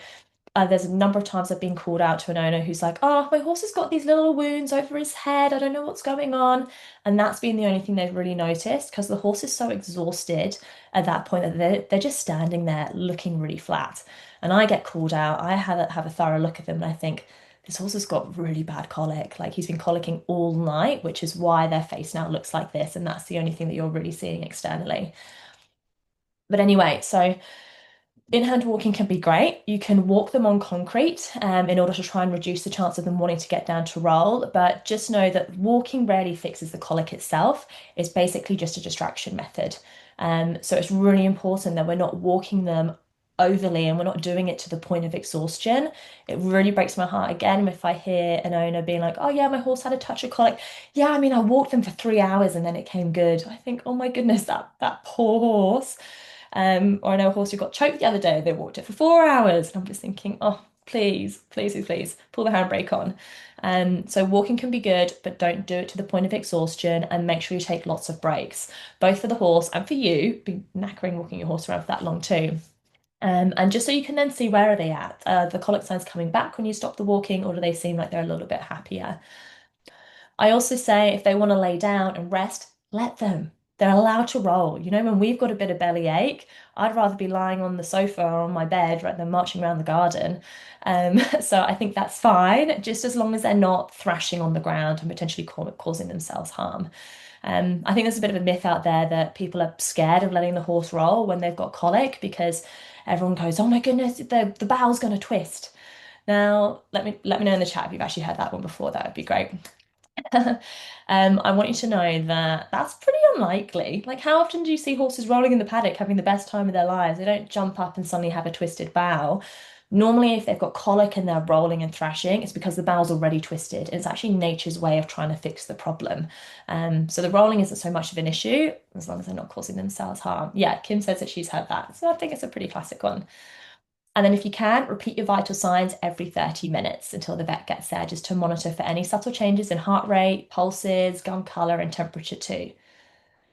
Speaker 1: there's a number of times I've been called out to an owner who's like, "Oh, my horse has got these little wounds over his head. I don't know what's going on." And that's been the only thing they've really noticed because the horse is so exhausted at that point that they're just standing there looking really flat. And I get called out. I have a thorough look at them and I think, this horse has got really bad colic. Like he's been colicking all night, which is why their face now looks like this. And that's the only thing that you're really seeing externally. But anyway, so in-hand walking can be great. You can walk them on concrete in order to try and reduce the chance of them wanting to get down to roll. But just know that walking rarely fixes the colic itself. It's basically just a distraction method. So it's really important that we're not walking them overly and we're not doing it to the point of exhaustion. It really breaks my heart again if I hear an owner being like, "Oh yeah, my horse had a touch of colic. Yeah, I mean, I walked them for 3 hours and then it came good." I think, oh my goodness, that poor horse. Or I know a horse who got choked the other day, they walked it for 4 hours. And I'm just thinking, oh, please, please, please, please, pull the handbrake on. So walking can be good, but don't do it to the point of exhaustion and make sure you take lots of breaks, both for the horse and for you. Be knackering walking your horse around for that long too. And just so you can then see where are they at? The colic signs coming back when you stop the walking, or do they seem like they're a little bit happier? I also say if they want to lay down and rest, let them. They're allowed to roll. You know, when we've got a bit of belly ache, I'd rather be lying on the sofa or on my bed rather than marching around the garden. So I think that's fine, just as long as they're not thrashing on the ground and potentially causing themselves harm. I think there's a bit of a myth out there that people are scared of letting the horse roll when they've got colic because everyone goes, "Oh my goodness, the bowel's going to twist." Now, let me know in the chat if you've actually heard that one before. That would be great. I want you to know that that's pretty unlikely. Like, how often do you see horses rolling in the paddock having the best time of their lives? They don't jump up and suddenly have a twisted bow. Normally, if they've got colic and they're rolling and thrashing, it's because the bow's already twisted. It's actually nature's way of trying to fix the problem. So the rolling isn't so much of an issue as long as they're not causing themselves harm. Yeah, Kim says that she's heard that. So I think it's a pretty classic one. And then if you can, repeat your vital signs every 30 minutes until the vet gets there, just to monitor for any subtle changes in heart rate, pulses, gum color, and temperature too.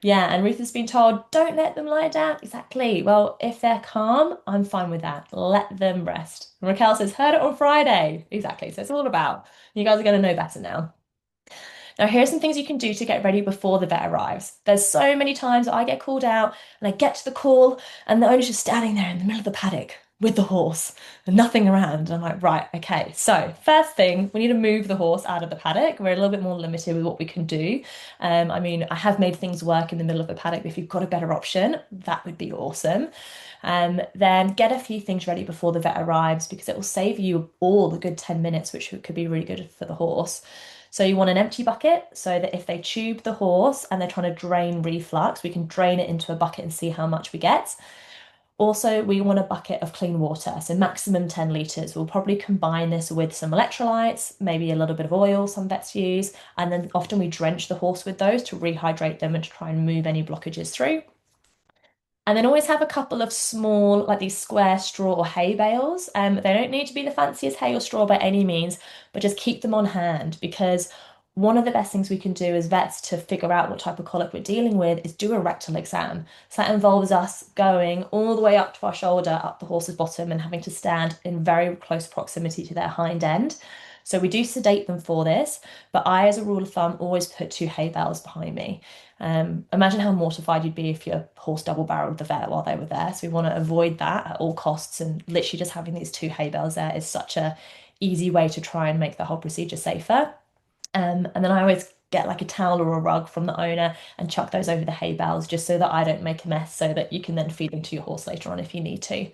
Speaker 1: Yeah, and Ruth has been told, don't let them lie down. Exactly. Well, if they're calm, I'm fine with that. Let them rest. And Raquel says, heard it on Friday. Exactly. So it's all about, you guys are going to know better now. Now, here are some things you can do to get ready before the vet arrives. There's so many times I get called out and I get to the call and the owner's just standing there in the middle of the paddock with the horse and nothing around. And I'm like, right, okay. So first thing, we need to move the horse out of the paddock. We're a little bit more limited with what we can do. I mean, I have made things work in the middle of the paddock, but if you've got a better option, that would be awesome. Then get a few things ready before the vet arrives because it will save you all the good 10 minutes, which could be really good for the horse. So you want an empty bucket so that if they tube the horse and they're trying to drain reflux, we can drain it into a bucket and see how much we get. Also, we want a bucket of clean water, so maximum 10 litres. We'll probably combine this with some electrolytes, maybe a little bit of oil some vets use, and then often we drench the horse with those to rehydrate them and to try and move any blockages through. And then always have a couple of small, like these square straw or hay bales. They don't need to be the fanciest hay or straw by any means, but just keep them on hand because one of the best things we can do as vets to figure out what type of colic we're dealing with is do a rectal exam. So that involves us going all the way up to our shoulder, up the horse's bottom, and having to stand in very close proximity to their hind end. So we do sedate them for this, but I, as a rule of thumb, always put two hay bales behind me. Imagine how mortified you'd be if your horse double-barreled the vet while they were there. So we want to avoid that at all costs, and literally just having these two hay bales there is such a easy way to try and make the whole procedure safer. And then I always get like a towel or a rug from the owner and chuck those over the hay bales just so that I don't make a mess, so that you can then feed them to your horse later on if you need to.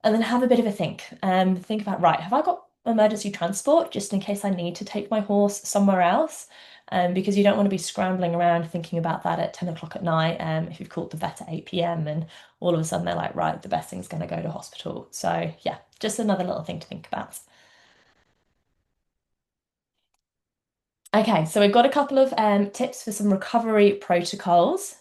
Speaker 1: And then have a bit of a think. Think about, right, have I got emergency transport just in case I need to take my horse somewhere else? Because you don't want to be scrambling around thinking about that at 10 o'clock at night, if you've called the vet at 8 p.m. and all of a sudden they're like, right, the best thing's going to go to hospital. So yeah, just another little thing to think about. Okay, so we've got a couple of tips for some recovery protocols.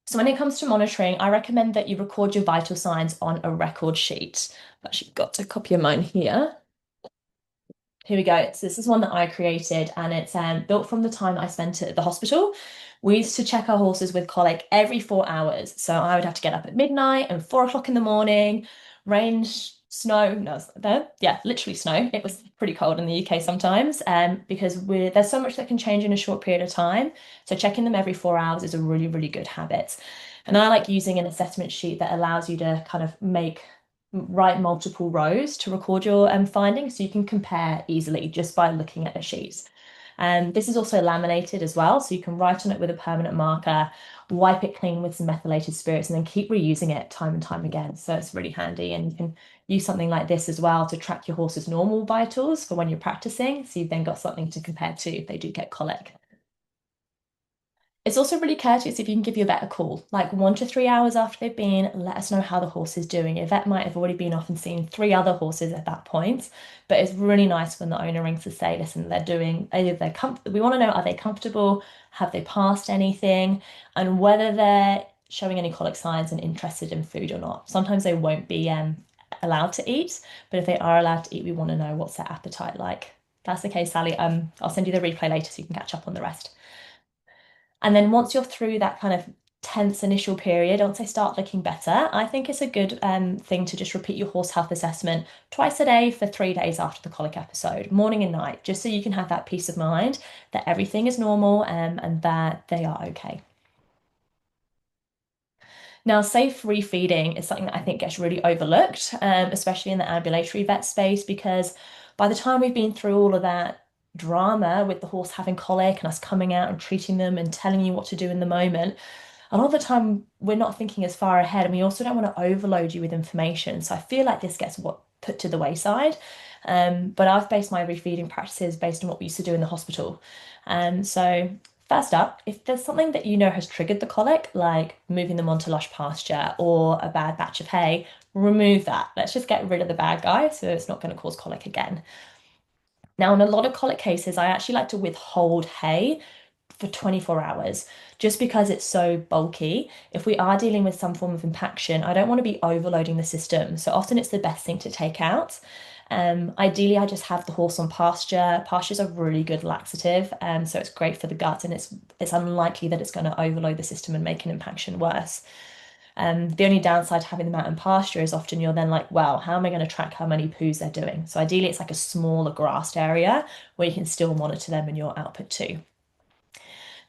Speaker 1: So when it comes to monitoring, I recommend that you record your vital signs on a record sheet. I've actually got a copy of mine here. Here we go. So this is one that I created, and it's built from the time I spent at the hospital. We used to check our horses with colic every 4 hours. So I would have to get up at midnight and 4 o'clock in the morning, rain, snow. No, it's not there. Yeah, literally snow. It was pretty cold in the UK sometimes, because there's so much that can change in a short period of time. So checking them every 4 hours is a really, really good habit. And I like using an assessment sheet that allows you to kind of write multiple rows to record your findings, so you can compare easily just by looking at the sheets. This is also laminated as well, so you can write on it with a permanent marker, wipe it clean with some methylated spirits, and then keep reusing it time and time again. So it's really handy, and you can use something like this as well to track your horse's normal vitals for when you're practicing. So you've then got something to compare to if they do get colic. It's also really courteous if you can give your vet a call, like 1 to 3 hours after they've been, let us know how the horse is doing. Your vet might have already been off and seen three other horses at that point, but it's really nice when the owner rings to say, listen, they're comfortable. We want to know, are they comfortable? Have they passed anything? And whether they're showing any colic signs and interested in food or not. Sometimes they won't be allowed to eat, but if they are allowed to eat, we want to know what's their appetite like. That's the case, Sally. I'll send you the replay later so you can catch up on the rest. And then once you're through that kind of tense initial period, once they start looking better, I think it's a good thing to just repeat your horse health assessment twice a day for 3 days after the colic episode, morning and night, just so you can have that peace of mind that everything is normal, and that they are okay. Now, safe refeeding is something that I think gets really overlooked, especially in the ambulatory vet space, because by the time we've been through all of that drama with the horse having colic and us coming out and treating them and telling you what to do in the moment, a lot of the time we're not thinking as far ahead, and we also don't want to overload you with information. So I feel like this gets put to the wayside. But I've based my refeeding practices based on what we used to do in the hospital. So first up, if there's something that you know has triggered the colic, like moving them onto lush pasture or a bad batch of hay, remove that. Let's just get rid of the bad guy so it's not going to cause colic again. Now, in a lot of colic cases, I actually like to withhold hay for 24 hours just because it's so bulky. If we are dealing with some form of impaction, I don't want to be overloading the system. So often it's the best thing to take out. Ideally, I just have the horse on pasture. Pasture's a really good laxative, so it's great for the gut, and it's unlikely that it's going to overload the system and make an impaction worse. The only downside to having them out in pasture is often you're then like, well, how am I going to track how many poos they're doing? So ideally, it's like a smaller grassed area where you can still monitor them in your output too.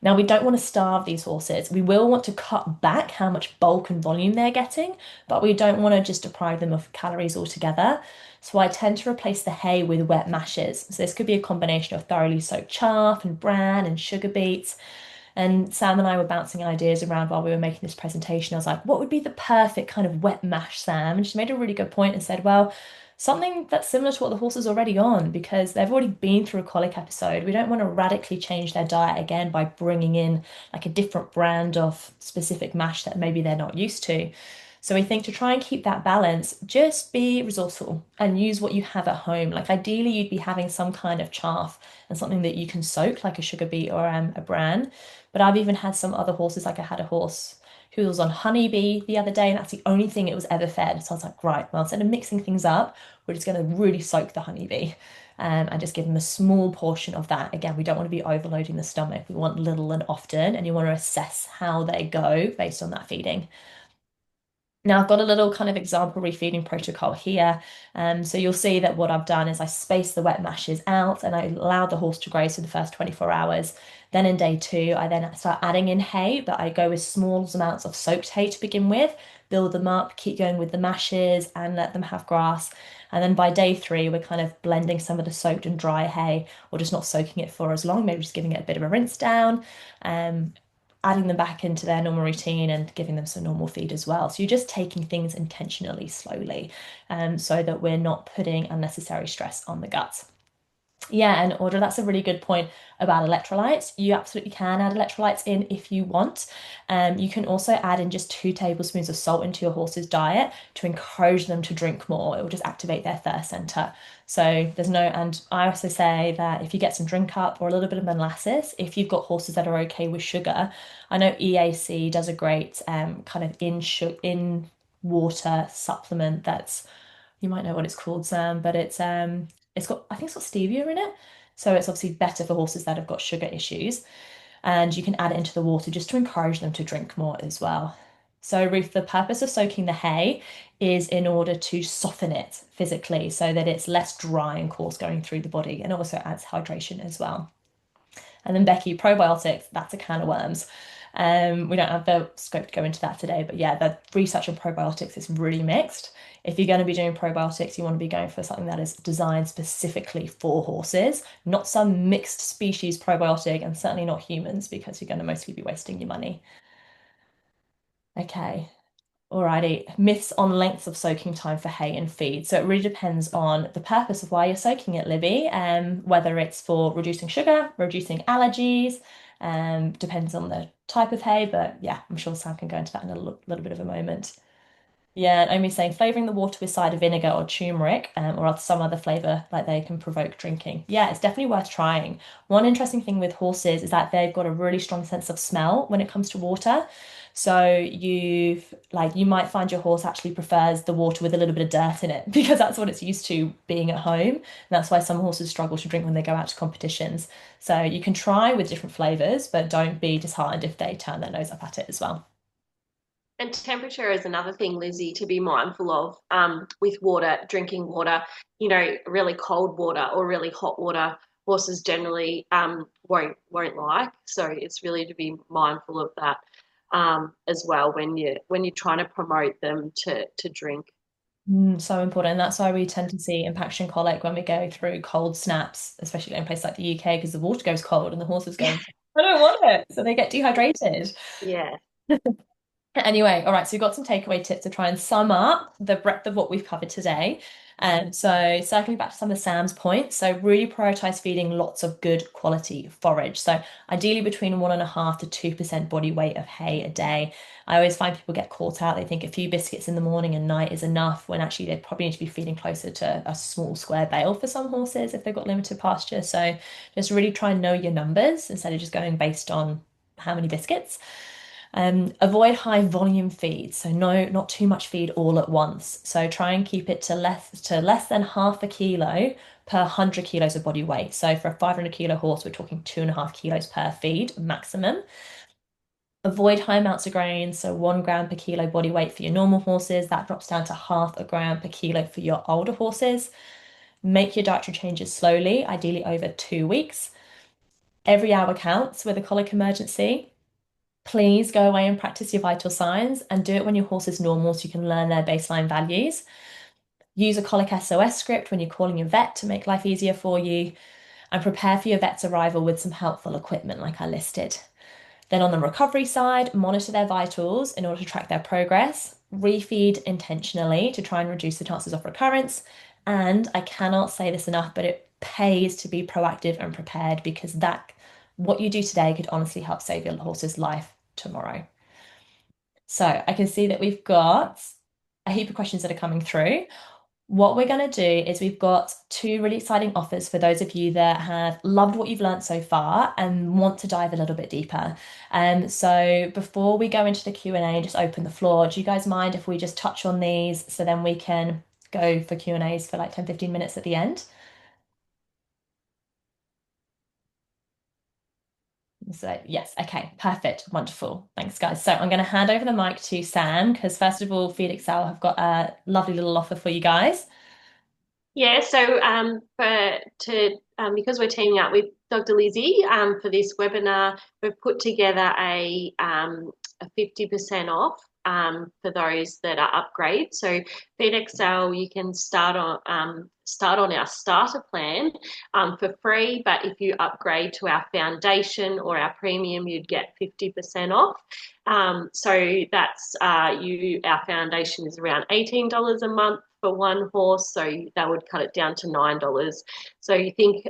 Speaker 1: Now, we don't want to starve these horses. We will want to cut back how much bulk and volume they're getting, but we don't want to just deprive them of calories altogether. So I tend to replace the hay with wet mashes. So this could be a combination of thoroughly soaked chaff and bran and sugar beets. And Sam and I were bouncing ideas around while we were making this presentation. I was like, what would be the perfect kind of wet mash, Sam? And she made a really good point and said, well, something that's similar to what the horse is already on, because they've already been through a colic episode. We don't want to radically change their diet again by bringing in like a different brand of specific mash that maybe they're not used to. So we think to try and keep that balance, just be resourceful and use what you have at home. Like ideally, you'd be having some kind of chaff and something that you can soak, like a sugar beet or a bran. But I've even had some other horses, like I had a horse who was on honeybee the other day, and that's the only thing it was ever fed. So I was like, right, well, instead of mixing things up, we're just going to really soak the honeybee. and just give them a small portion of that. Again, we don't want to be overloading the stomach. We want little and often, and you want to assess how they go based on that feeding. Now I've got a little kind of example refeeding protocol here. So you'll see that what I've done is I space the wet mashes out and I allow the horse to graze for the first 24 hours. Then in day two, I then start adding in hay, but I go with small amounts of soaked hay to begin with, build them up, keep going with the mashes and let them have grass. And then by day three, we're kind of blending some of the soaked and dry hay, or just not soaking it for as long, maybe just giving it a bit of a rinse down. Um, Adding them back into their normal routine and giving them some normal feed as well. So you're just taking things intentionally slowly, so that we're not putting unnecessary stress on the gut. Yeah, and Audra, that's a really good point about electrolytes. You absolutely can add electrolytes in if you want. You can also add in just 2 tablespoons of salt into your horse's diet to encourage them to drink more. It will just activate their thirst center. So there's no, and I also say that if you get some drink up or a little bit of molasses, if you've got horses that are okay with sugar, I know EAC does a great kind of in water supplement that's, you might know what it's called, Sam, but it's got, I think it's got stevia in it. So it's obviously better for horses that have got sugar issues. And you can add it into the water just to encourage them to drink more as well. So, Ruth, the purpose of soaking the hay is in order to soften it physically so that it's less dry and coarse going through the body, and also adds hydration as well. And then Becky, probiotics, that's a can of worms. We don't have the scope to go into that today, but yeah, the research on probiotics is really mixed. If you're going to be doing probiotics, you want to be going for something that is designed specifically for horses, not some mixed species probiotic, and certainly not humans, because you're going to mostly be wasting your money. Okay. Alrighty, myths on lengths of soaking time for hay and feed. So it really depends on the purpose of why you're soaking it, Libby, whether it's for reducing sugar, reducing allergies, depends on the type of hay, but yeah, I'm sure Sam can go into that in a little bit of a moment. Yeah, and Amy's saying flavoring the water with cider vinegar or turmeric, or some other flavor like they can provoke drinking. Yeah, it's definitely worth trying. One interesting thing with horses is that they've got a really strong sense of smell when it comes to water. So you might find your horse actually prefers the water with a little bit of dirt in it because that's what it's used to being at home. And that's why some horses struggle to drink when they go out to competitions. So you can try with different flavors, but don't be disheartened if they turn their nose up at it as well.
Speaker 2: And temperature is another thing, Lizzie, to be mindful of with water, drinking water, really cold water or really hot water, horses generally won't like. So it's really to be mindful of that as well when you're trying to promote them to drink.
Speaker 1: So important. And that's why we tend to see impaction colic when we go through cold snaps, especially in places like the UK, because the water goes cold and the horse is going, I don't want it. So they get dehydrated.
Speaker 2: Yeah.
Speaker 1: Anyway, all right, so we've got some takeaway tips to try and sum up the breadth of what we've covered today. And so circling back to some of Sam's points, so really prioritize feeding lots of good quality forage. So ideally between 1.5 to 2% body weight of hay a day. I always find people get caught out. They think a few biscuits in the morning and night is enough when actually they probably need to be feeding closer to a small square bale for some horses if they've got limited pasture. So just really try and know your numbers instead of just going based on how many biscuits. Avoid high volume feeds, so no, not too much feed all at once. So try and keep it to less than half a kilo per 100 kilos of body weight. So for a 500 kilo horse, we're talking 2.5 kilos per feed maximum. Avoid high amounts of grains, so 1 gram per kilo body weight for your normal horses. That drops down to half a gram per kilo for your older horses. Make your dietary changes slowly, ideally over 2 weeks. Every hour counts with a colic emergency. Please go away and practice your vital signs and do it when your horse is normal so you can learn their baseline values. Use a colic SOS script when you're calling your vet to make life easier for you, and prepare for your vet's arrival with some helpful equipment like I listed. Then on the recovery side, monitor their vitals in order to track their progress, refeed intentionally to try and reduce the chances of recurrence. And I cannot say this enough, but it pays to be proactive and prepared because that what you do today could honestly help save your horse's life tomorrow. So I can see that we've got a heap of questions that are coming through. What we're going to do is we've got two really exciting offers for those of you that have loved what you've learned so far and want to dive a little bit deeper. So before we go into the Q&A and just open the floor, do you guys mind if we just touch on these so then we can go for Q&As for like 10, 15 minutes at the end? So yes, okay, perfect, wonderful. Thanks, guys. So I'm going to hand over the mic to Sam because first of all, FeedXL have got a lovely little offer for you guys.
Speaker 2: Yeah, so because we're teaming up with Dr. Lizzie for this webinar, we've put together a 50% off for those that are upgrade. So FeedXL, you can start on our starter plan for free, but if you upgrade to our foundation or our premium, you'd get 50% off. So that's our foundation is around $18 a month for one horse, so that would cut it down to $9. So you think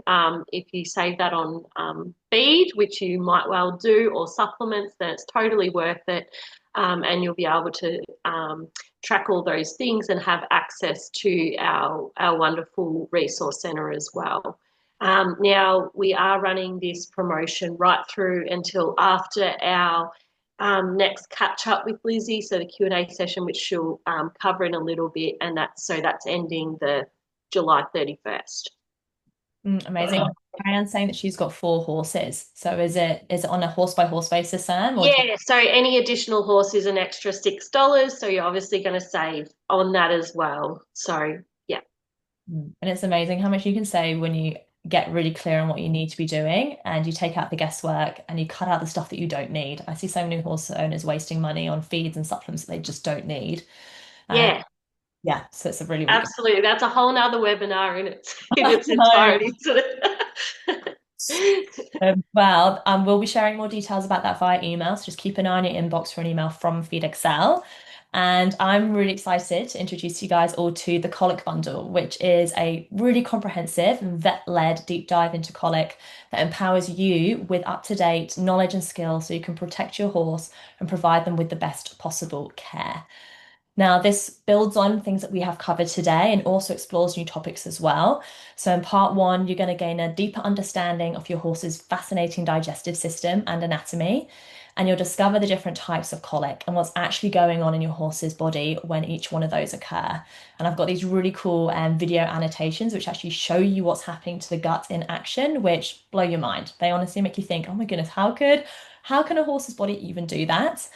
Speaker 2: if you save that on feed, which you might well do, or supplements, then it's totally worth it. And you'll be able to track all those things and have access to our wonderful resource centre as well. Now, we are running this promotion right through until after our next catch up with Lizzie, so the Q&A session, which she'll cover in a little bit, and that's ending the July 31st.
Speaker 1: Amazing. Diane's saying that she's got 4 horses. So is it on a horse by horse basis, Sam, or
Speaker 2: Yeah, so any additional horse is an extra $6, so you're obviously going to save on that as well. So yeah.
Speaker 1: And it's amazing how much you can save when you get really clear on what you need to be doing and you take out the guesswork and you cut out the stuff that you don't need. I see so many horse owners wasting money on feeds and supplements that they just don't need. Um,
Speaker 2: Yeah,
Speaker 1: yeah, so it's a really, really good.
Speaker 2: absolutely. That's a whole nother webinar in its
Speaker 1: No.
Speaker 2: entirety.
Speaker 1: We'll be sharing more details about that via email, so just keep an eye on your inbox for an email from FeedXL. And I'm really excited to introduce you guys all to the Colic bundle, which is a really comprehensive and vet-led deep dive into colic that empowers you with up-to-date knowledge and skills so you can protect your horse and provide them with the best possible care. Now, this builds on things that we have covered today and also explores new topics as well. So, in part one, you're going to gain a deeper understanding of your horse's fascinating digestive system and anatomy, and you'll discover the different types of colic and what's actually going on in your horse's body when each one of those occur. And I've got these really cool video annotations which actually show you what's happening to the gut in action, which blow your mind. They honestly make you think, oh my goodness, how can a horse's body even do that?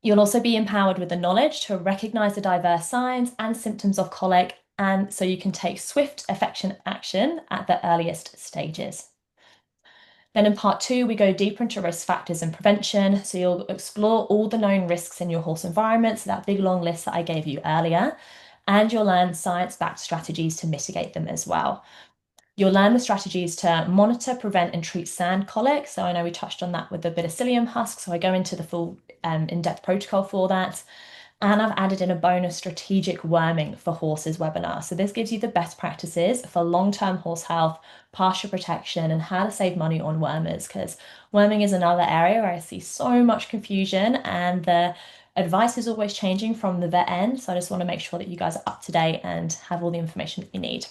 Speaker 1: You'll also be empowered with the knowledge to recognize the diverse signs and symptoms of colic, and so you can take swift, effective action at the earliest stages. Then in part two, we go deeper into risk factors and prevention. So you'll explore all the known risks in your horse environment, so that big long list that I gave you earlier, and you'll learn science-backed strategies to mitigate them as well. You'll learn the strategies to monitor, prevent, and treat sand colic. So I know we touched on that with the Bidecilium husk, so I go into the full in-depth protocol for that. And I've added in a bonus strategic worming for horses webinar. So this gives you the best practices for long-term horse health, pasture protection, and how to save money on wormers, because worming is another area where I see so much confusion and the advice is always changing from the vet end. So I just want to make sure that you guys are up to date and have all the information that you need.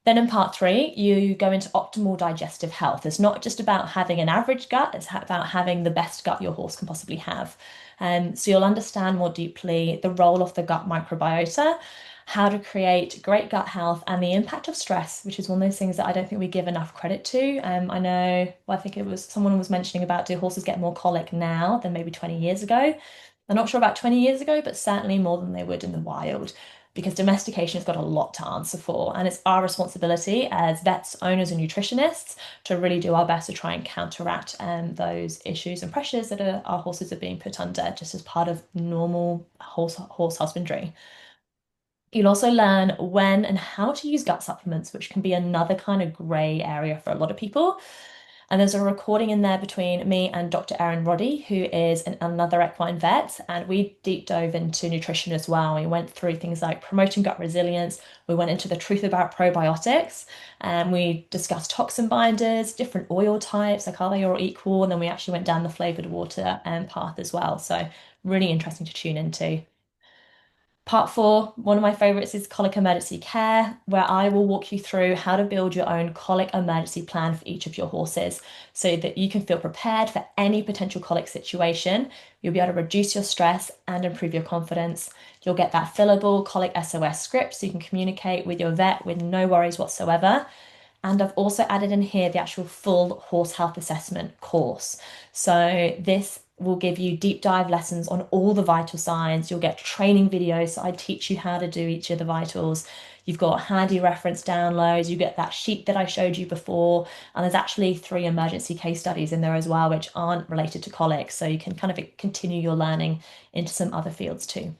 Speaker 1: Then in part three, you go into optimal digestive health. It's not just about having an average gut, it's about having the best gut your horse can possibly have. So you'll understand more deeply the role of the gut microbiota, how to create great gut health, and the impact of stress, which is one of those things that I don't think we give enough credit to. I know, well, I think it was someone was mentioning about do horses get more colic now than maybe 20 years ago? I'm not sure about 20 years ago, but certainly more than they would in the wild because domestication has got a lot to answer for. And it's our responsibility as vets, owners, and nutritionists to really do our best to try and counteract those issues and pressures that our horses are being put under just as part of normal horse husbandry. You'll also learn when and how to use gut supplements, which can be another kind of grey area for a lot of people. And there's a recording in there between me and Dr. Erin Roddy, who is another equine vet. And we deep dove into nutrition as well. We went through things like promoting gut resilience. We went into the truth about probiotics. And we discussed toxin binders, different oil types, like are they all equal? And then we actually went down the flavored water path as well. So really interesting to tune into. Part four, one of my favorites is colic emergency care, where I will walk you through how to build your own colic emergency plan for each of your horses so that you can feel prepared for any potential colic situation. You'll be able to reduce your stress and improve your confidence. You'll get that fillable colic SOS script so you can communicate with your vet with no worries whatsoever. And I've also added in here the actual full horse health assessment course. So this will give you deep dive lessons on all the vital signs. You'll get training videos. So I teach you how to do each of the vitals. You've got handy reference downloads. You get that sheet that I showed you before. And there's actually 3 emergency case studies in there as well, which aren't related to colic. So you can kind of continue your learning into some other fields too.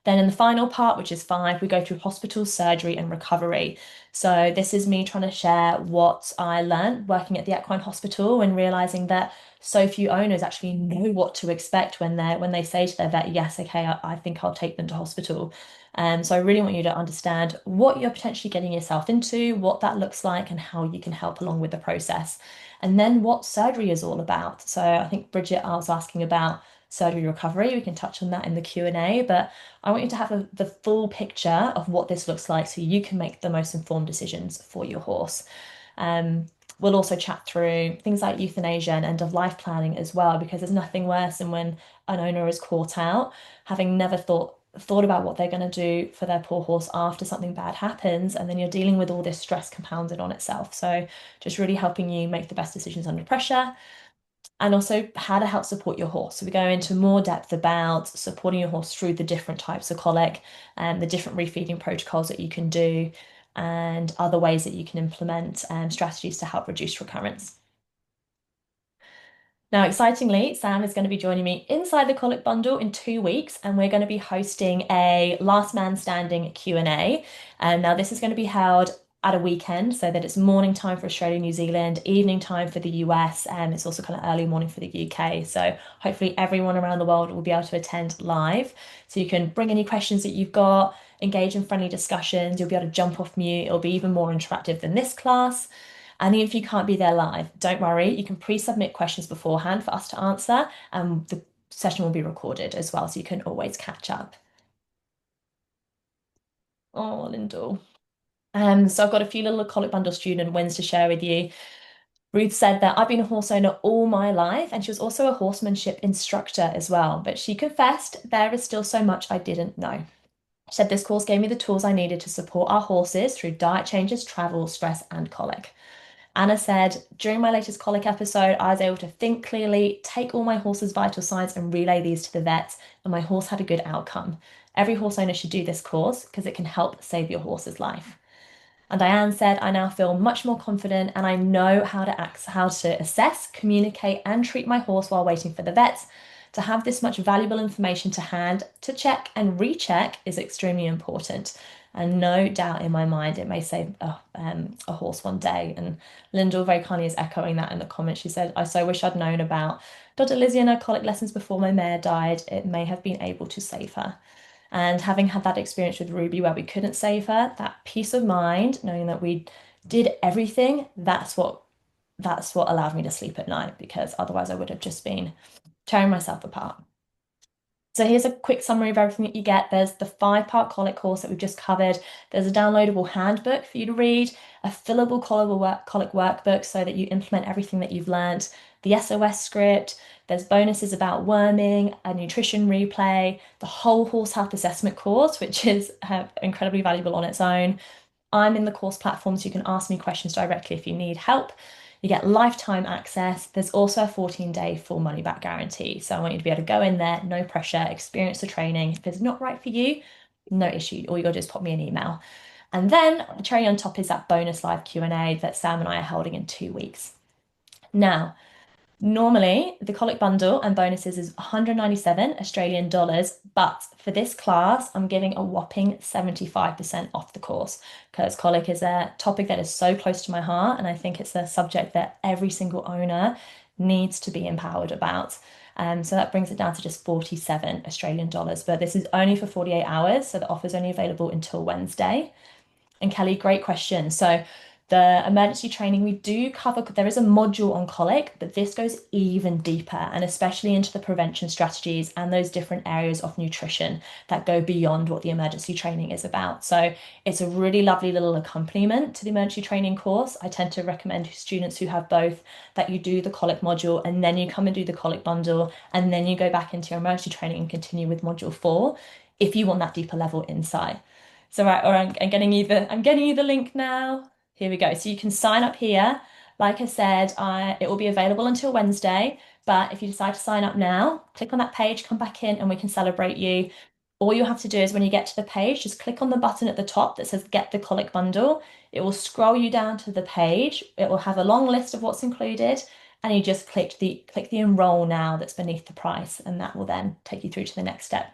Speaker 1: Then in the final part, which is 5, we go through hospital, surgery, and recovery. So this is me trying to share what I learned working at the equine hospital and realizing that so few owners actually know what to expect when they say to their vet, yes, okay, I think I'll take them to hospital. So I really want you to understand what you're potentially getting yourself into, what that looks like, and how you can help along with the process. And then what surgery is all about. So I think Bridget, I was asking about surgery recovery. We can touch on that in the Q&A, but I want you to have the full picture of what this looks like so you can make the most informed decisions for your horse. Um, we'll also chat through things like euthanasia and end of life planning as well, because there's nothing worse than when an owner is caught out, having never thought about what they're going to do for their poor horse after something bad happens, and then you're dealing with all this stress compounded on itself. So just really helping you make the best decisions under pressure and also how to help support your horse. So we go into more depth about supporting your horse through the different types of colic and the different refeeding protocols that you can do and other ways that you can implement strategies to help reduce recurrence. Now, excitingly, Sam is going to be joining me inside the Colic Bundle in 2 weeks, and we're going to be hosting a last man standing Q&A. And now this is going to be held at a weekend so that it's morning time for Australia, New Zealand, evening time for the US, and it's also kind of early morning for the UK. So hopefully everyone around the world will be able to attend live. So you can bring any questions that you've got, engage in friendly discussions, you'll be able to jump off mute. It'll be even more interactive than this class. And even if you can't be there live, don't worry, you can pre-submit questions beforehand for us to answer, and the session will be recorded as well, so you can always catch up. Oh, Lyndall. So I've got a few little Colic Bundle student wins to share with you. Ruth said that I've been a horse owner all my life, and she was also a horsemanship instructor as well. But she confessed there is still so much I didn't know. She said this course gave me the tools I needed to support our horses through diet changes, travel, stress, and colic. Anna said, during my latest colic episode, I was able to think clearly, take all my horse's vital signs and relay these to the vets, and my horse had a good outcome. Every horse owner should do this course because it can help save your horse's life. And Diane said, I now feel much more confident and I know how to assess, communicate, and treat my horse while waiting for the vets. To have this much valuable information to hand to check and recheck is extremely important. And no doubt in my mind, it may save a horse one day. And Lyndall very kindly is echoing that in the comments. She said, I so wish I'd known about Dr. Lizzie and her colic lessons before my mare died. It may have been able to save her. And having had that experience with Ruby where we couldn't save her, that peace of mind, knowing that we did everything, that's what allowed me to sleep at night because otherwise I would have just been tearing myself apart. So here's a quick summary of everything that you get. There's the 5-part colic course that we've just covered. There's a downloadable handbook for you to read, a fillable colic workbook so that you implement everything that you've learned, the SOS script. There's bonuses about worming, a nutrition replay, the whole horse health assessment course, which is incredibly valuable on its own. I'm in the course platform, so you can ask me questions directly if you need help. You get lifetime access. There's also a 14-day full money back guarantee. So I want you to be able to go in there, no pressure, experience the training. If it's not right for you, no issue. All you gotta do is pop me an email. And then the cherry on top is that bonus live Q&A that Sam and I are holding in 2 weeks. Now, normally, the Colic bundle and bonuses is 197 Australian dollars, but for this class, I'm giving a whopping 75% off the course because colic is a topic that is so close to my heart, and I think it's a subject that every single owner needs to be empowered about. So that brings it down to just 47 Australian dollars, but this is only for 48 hours, so the offer is only available until Wednesday. And Kelly, great question. So the emergency training we do cover, there is a module on colic, but this goes even deeper and especially into the prevention strategies and those different areas of nutrition that go beyond what the emergency training is about. So it's a really lovely little accompaniment to the emergency training course. I tend to recommend students who have both that you do the colic module and then you come and do the colic bundle and then you go back into your emergency training and continue with module 4 if you want that deeper level insight. So right, or I'm getting you the link now. Here we go. So you can sign up here. Like I said, it will be available until Wednesday. But if you decide to sign up now, click on that page, come back in, and we can celebrate you. All you have to do is when you get to the page, just click on the button at the top that says Get the Colic Bundle. It will scroll you down to the page. It will have a long list of what's included, and you just click the enroll now that's beneath the price, and that will then take you through to the next step.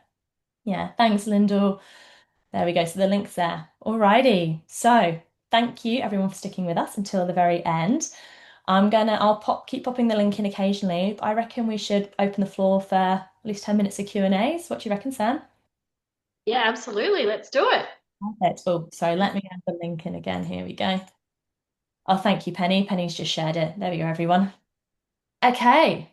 Speaker 1: Yeah, thanks, Lyndall. There we go. So the link's there. Alrighty. So thank you everyone for sticking with us until the very end. I'll keep popping the link in occasionally. But I reckon we should open the floor for at least 10 minutes of Q&As. What do you reckon, Sam?
Speaker 2: Yeah, absolutely. Let's do it.
Speaker 1: Perfect. Oh, sorry, let me add the link in again. Here we go. Oh, thank you, Penny. Penny's just shared it. There we go, everyone. Okay.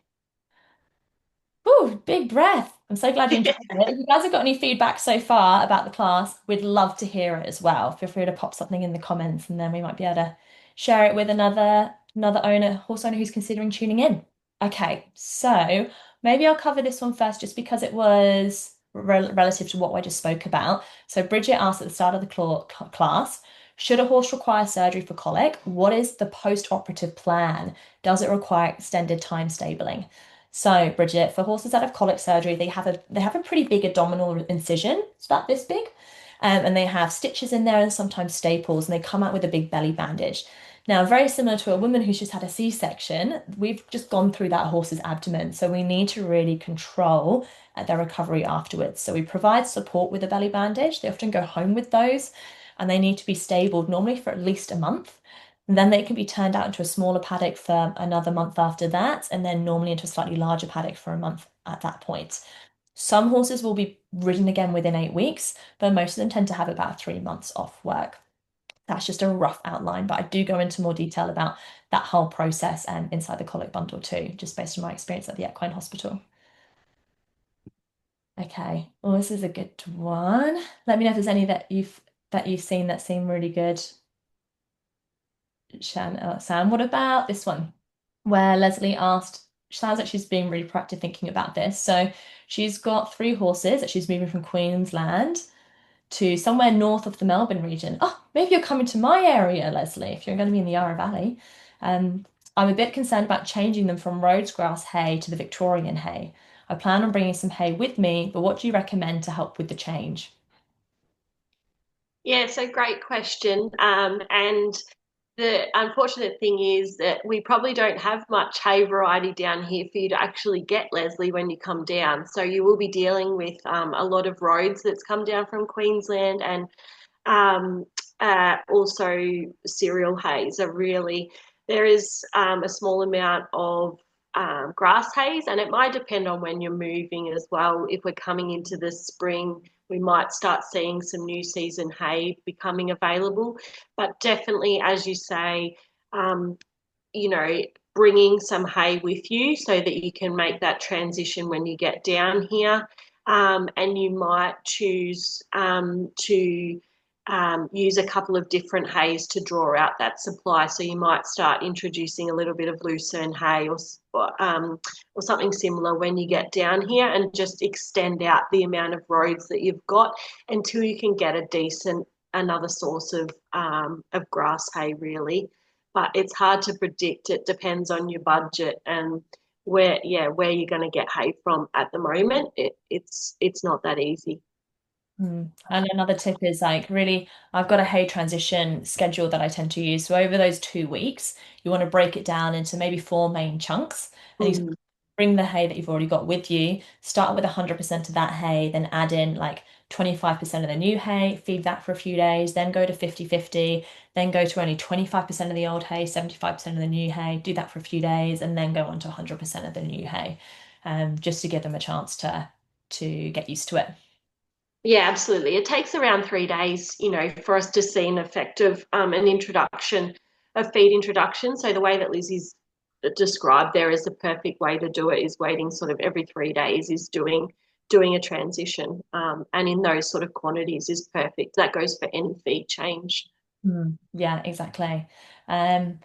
Speaker 1: Ooh, big breath. I'm so glad you enjoyed it. If you guys have got any feedback so far about the class, we'd love to hear it as well. Feel free to pop something in the comments and then we might be able to share it with another horse owner who's considering tuning in. Okay, so maybe I'll cover this one first just because it was relative to what I just spoke about. So Bridget asked at the start of the class, should a horse require surgery for colic? What is the post-operative plan? Does it require extended time stabling? So, Bridget, for horses that have colic surgery, they have a pretty big abdominal incision. It's about this big. And they have stitches in there and sometimes staples, and they come out with a big belly bandage. Now, very similar to a woman who's just had a C-section, we've just gone through that horse's abdomen. So we need to really control their recovery afterwards. So we provide support with a belly bandage. They often go home with those, and they need to be stabled normally for at least a month. And then they can be turned out into a smaller paddock for another month after that, and then normally into a slightly larger paddock for a month at that point. Some horses will be ridden again within 8 weeks, but most of them tend to have about 3 months off work. That's just a rough outline, but I do go into more detail about that whole process and inside the colic bundle too, just based on my experience at the equine hospital. Okay, well, this is a good one. Let me know if there's any that you've seen that seem really good. Sam, what about this one? Where Leslie asked, sounds like she's being really proactive thinking about this. So she's got 3 horses that she's moving from Queensland to somewhere north of the Melbourne region. Oh, maybe you're coming to my area, Leslie, if you're going to be in the Yarra Valley. Um, I'm a bit concerned about changing them from Rhodes grass hay to the Victorian hay. I plan on bringing some hay with me, but what do you recommend to help with the change?
Speaker 2: Yeah, so great question. And the unfortunate thing is that we probably don't have much hay variety down here for you to actually get, Leslie, when you come down. So you will be dealing with a lot of roads that's come down from Queensland and um, also cereal hays are really, there is a small amount of grass hays, and it might depend on when you're moving as well. If we're coming into the spring, we might start seeing some new season hay becoming available. But definitely, as you say, um, you know, bringing some hay with you so that you can make that transition when you get down here. And you might choose to use a couple of different hays to draw out that supply. So you might start introducing a little bit of lucerne hay or something similar when you get down here, and just extend out the amount of roads that you've got until you can get a decent another source of grass hay, really. But it's hard to predict. It depends on your budget and where you're going to get hay from at the moment. It's not that easy.
Speaker 1: And another tip is like really, I've got a hay transition schedule that I tend to use. So over those 2 weeks, you want to break it down into maybe 4 main chunks, and you
Speaker 2: Mm.
Speaker 1: bring the hay that you've already got with you, start with 100% of that hay, then add in like 25% of the new hay, feed that for a few days, then go to 50-50, then go to only 25% of the old hay, 75% of the new hay, do that for a few days, and then go on to 100% of the new hay, just to give them a chance to get used to it.
Speaker 2: Yeah, absolutely. It takes around 3 days, for us to see an effect of an introduction, a feed introduction. So the way that Lizzie's described there is the perfect way to do it is waiting sort of every 3 days is doing a transition. And in those sort of quantities is perfect. That goes for any feed change.
Speaker 1: Yeah, exactly. Um,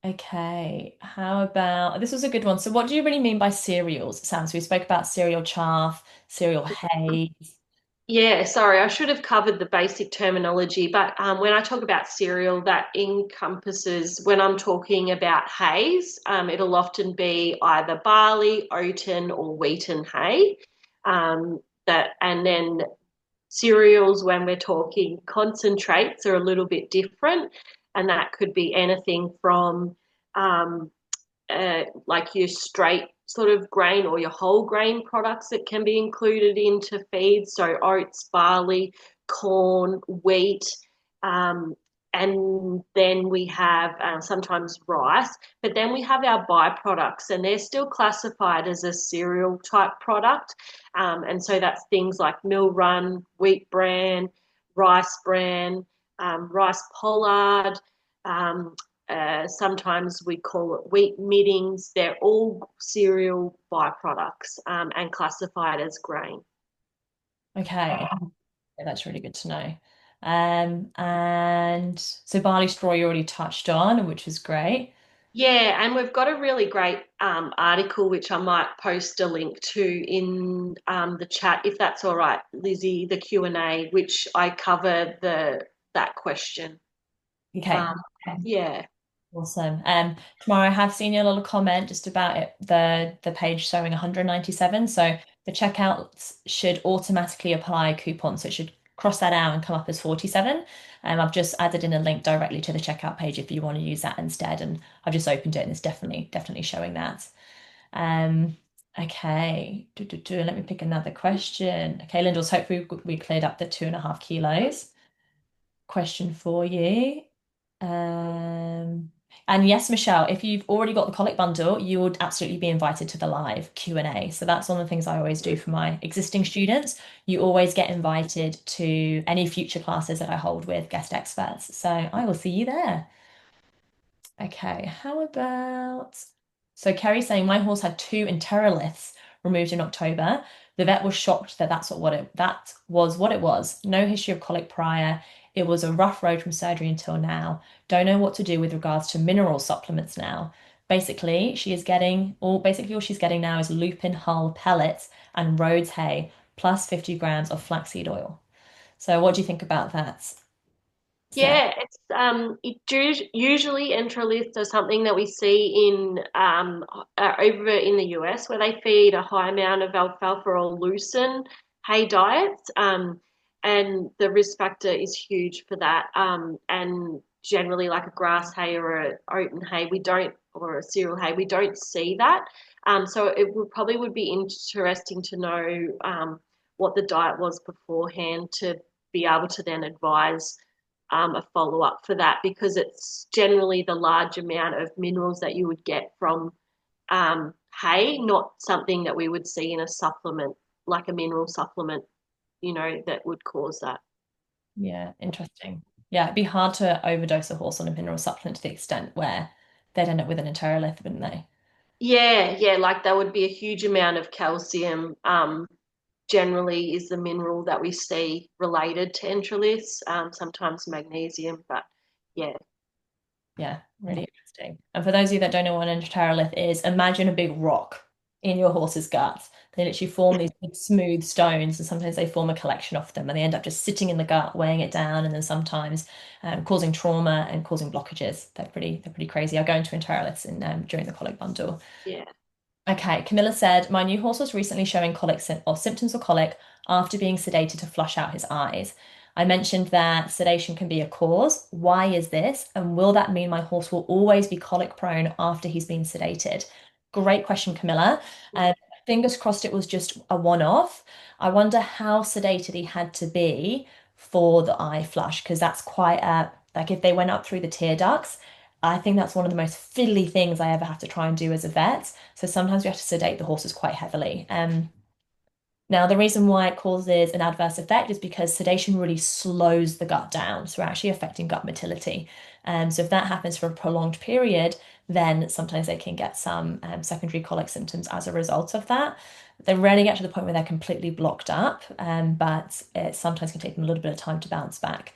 Speaker 1: okay, how about this was a good one. So what do you really mean by cereals, Sam? So we spoke about cereal chaff, cereal hay.
Speaker 2: Yeah, sorry, I should have covered the basic terminology, but when I talk about cereal, that encompasses when I'm talking about hays, it'll often be either barley, oaten, or wheaten hay. And then cereals, when we're talking concentrates, are a little bit different, and that could be anything from um, like your straight sort of grain or your whole grain products that can be included into feed. So oats, barley, corn, wheat, um, and then we have sometimes rice, but then we have our byproducts, and they're still classified as a cereal type product. And so that's things like mill run, wheat bran, rice bran, rice pollard, um, sometimes we call it wheat middings. They're all cereal byproducts and classified as grain.
Speaker 1: Okay, yeah, that's really good to know. And so barley straw you already touched on, which is great.
Speaker 2: Yeah, and we've got a really great article which I might post a link to in the chat if that's all right, Lizzie, the Q&A, which I cover the that question.
Speaker 1: Okay.
Speaker 2: Um, yeah.
Speaker 1: Awesome. Tomorrow I have seen your little comment just about it, the page showing 197. So the checkouts should automatically apply coupons. So it should cross that out and come up as 47. I've just added in a link directly to the checkout page if you want to use that instead. And I've just opened it and it's definitely showing that. Um, okay. Let me pick another question. Okay, Lyndall's hopefully we cleared up the 2.5 kilos. Question for you. Um, and yes, Michelle, if you've already got the Colic bundle, you would absolutely be invited to the live Q&A. So that's one of the things I always do for my existing students. You always get invited to any future classes that I hold with guest experts. So I will see you there. Okay, how about... So Kerry's saying my horse had two enteroliths removed in October. The vet was shocked that that was what it was. No history of colic prior. It was a rough road from surgery until now. Don't know what to do with regards to mineral supplements now. Basically all she's getting now is lupin hull pellets and Rhodes hay plus 50 grams of flaxseed oil. So what do you think about that? So
Speaker 2: Yeah, usually enteroliths are something that we see in over in the US where they feed a high amount of alfalfa or lucerne hay diets, and the risk factor is huge for that. And generally, like a grass hay or a oaten hay, we don't, or a cereal hay, we don't see that. So it would be interesting to know what the diet was beforehand to be able to then advise a follow up for that because it's generally the large amount of minerals that you would get from hay, not something that we would see in a supplement, like a mineral supplement, that would cause that.
Speaker 1: yeah, interesting. Yeah, it'd be hard to overdose a horse on a mineral supplement to the extent where they'd end up with an enterolith, wouldn't they?
Speaker 2: Yeah, yeah, like that would be a huge amount of calcium. Generally, is the mineral that we see related to enteroliths, sometimes magnesium, but yeah,
Speaker 1: Yeah, really interesting. And for those of you that don't know what an enterolith is, imagine a big rock in your horse's guts. They literally form these big smooth stones, and sometimes they form a collection of them, and they end up just sitting in the gut, weighing it down, and then sometimes causing trauma and causing blockages. They're pretty crazy. I go into enteroliths in during the colic bundle.
Speaker 2: yeah.
Speaker 1: Okay, Camilla said, my new horse was recently showing colic or symptoms of colic after being sedated to flush out his eyes. I mentioned that sedation can be a cause. Why is this? And will that mean my horse will always be colic prone after he's been sedated? Great question, Camilla. Um, Fingers crossed it was just a one-off. I wonder how sedated he had to be for the eye flush, because that's quite like if they went up through the tear ducts. I think that's one of the most fiddly things I ever have to try and do as a vet. So sometimes we have to sedate the horses quite heavily. Now, the reason why it causes an adverse effect is because sedation really slows the gut down. So we're actually affecting gut motility. So if that happens for a prolonged period, then sometimes they can get some secondary colic symptoms as a result of that. They rarely get to the point where they're completely blocked up, but it sometimes can take them a little bit of time to bounce back.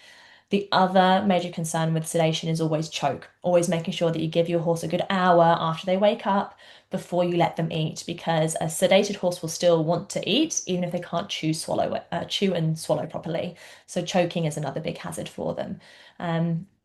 Speaker 1: The other major concern with sedation is always choke, always making sure that you give your horse a good hour after they wake up before you let them eat, because a sedated horse will still want to eat even if they can't chew and swallow properly. So choking is another big hazard for them.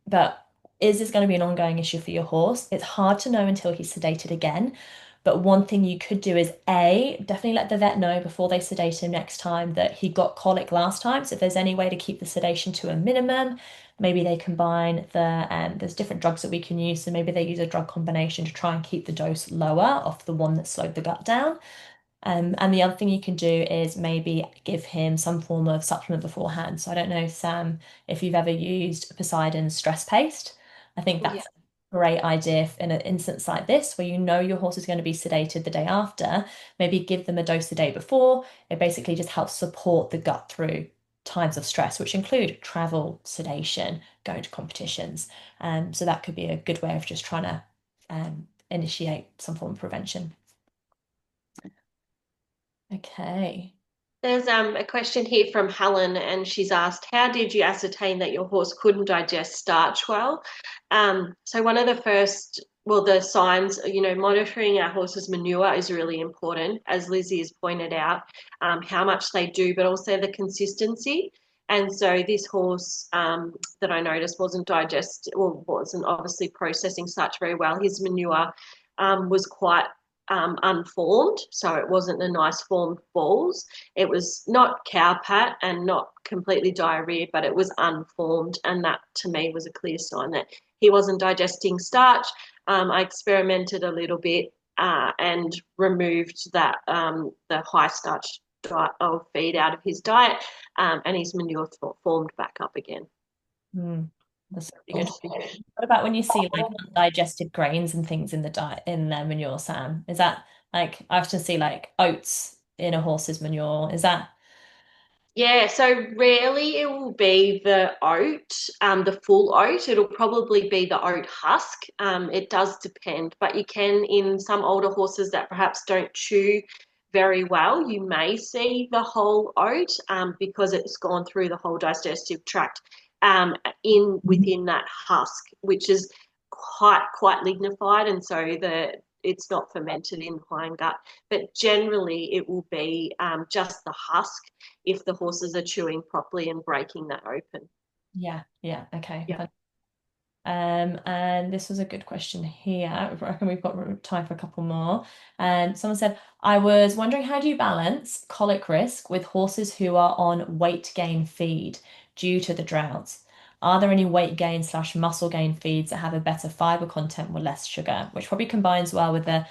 Speaker 1: But is this going to be an ongoing issue for your horse? It's hard to know until he's sedated again. But one thing you could do is A, definitely let the vet know before they sedate him next time that he got colic last time. So if there's any way to keep the sedation to a minimum, maybe they combine there's different drugs that we can use. So maybe they use a drug combination to try and keep the dose lower off the one that slowed the gut down. And the other thing you can do is maybe give him some form of supplement beforehand. So I don't know, Sam, if you've ever used Poseidon's stress paste. I think
Speaker 2: Yeah.
Speaker 1: that's a great idea in an instance like this, where you know your horse is going to be sedated the day after. Maybe give them a dose the day before. It basically just helps support the gut through times of stress, which include travel, sedation, going to competitions. So that could be a good way of just trying to initiate some form of prevention. Okay.
Speaker 2: There's a question here from Helen, and she's asked, how did you ascertain that your horse couldn't digest starch well? So one of the first, well, the signs, monitoring our horse's manure is really important, as Lizzie has pointed out, how much they do, but also the consistency. And so this horse that I noticed wasn't obviously processing starch very well. His manure was quite unformed, so it wasn't a nice formed balls. It was not cow pat and not completely diarrhea, but it was unformed, and that to me was a clear sign that he wasn't digesting starch. I experimented a little bit and removed that the high starch diet of feed out of his diet, and his manure formed back up again.
Speaker 1: Mm, that's really good. What about when you see like undigested grains and things in the diet in their manure, Sam? Is that like I often see like oats in a horse's manure? Is that
Speaker 2: Yeah, so rarely it will be the oat, the full oat. It'll probably be the oat husk. It does depend, but you can, in some older horses that perhaps don't chew very well, you may see the whole oat because it's gone through the whole digestive tract in within that husk, which is quite lignified, and so it's not fermented in the hindgut. But generally, it will be just the husk if the horses are chewing properly and breaking that open.
Speaker 1: yeah, yeah, okay.
Speaker 2: Yeah.
Speaker 1: And this was a good question here. I reckon we've got time for a couple more. And someone said, I was wondering how do you balance colic risk with horses who are on weight gain feed due to the droughts? Are there any weight gain slash muscle gain feeds that have a better fiber content with less sugar? Which probably combines well with the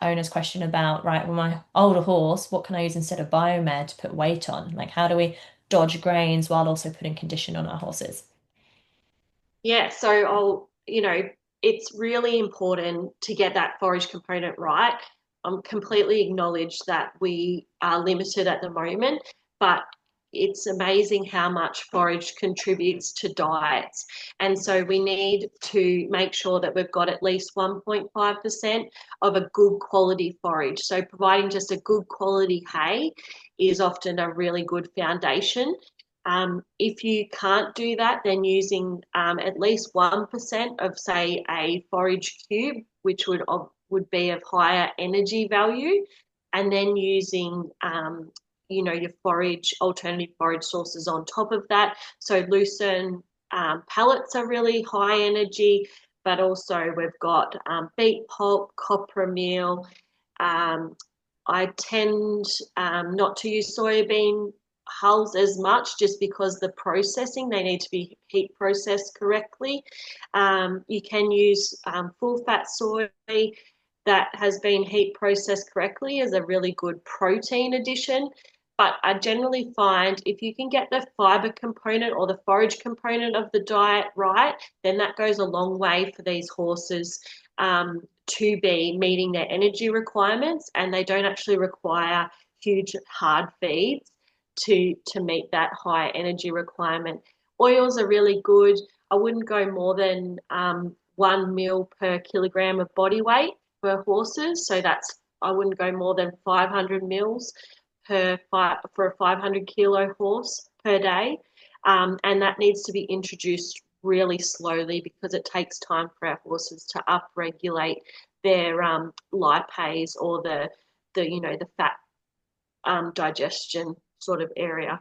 Speaker 1: owner's question about, right, well, my older horse, what can I use instead of biomed to put weight on? Like, how do we dodge grains while also putting condition on our horses?
Speaker 2: Yeah, so it's really important to get that forage component right. I'm completely acknowledge that we are limited at the moment, but it's amazing how much forage contributes to diets. And so we need to make sure that we've got at least 1.5% of a good quality forage. So providing just a good quality hay is often a really good foundation. If you can't do that, then using at least 1% of, say, a forage cube, which would be of higher energy value, and then using your alternative forage sources on top of that. So lucerne pellets are really high energy, but also we've got beet pulp, copra meal. Um, I tend not to use soybean hulls as much just because the processing, they need to be heat processed correctly. You can use full fat soy that has been heat processed correctly as a really good protein addition. But I generally find if you can get the fiber component or the forage component of the diet right, then that goes a long way for these horses to be meeting their energy requirements, and they don't actually require huge hard feeds to meet that high energy requirement. Oils are really good. I wouldn't go more than 1 mil per kilogram of body weight for horses. So I wouldn't go more than 500 mils for a 500 kilo horse per day. and that needs to be introduced really slowly because it takes time for our horses to upregulate their lipase or the fat digestion sort of area.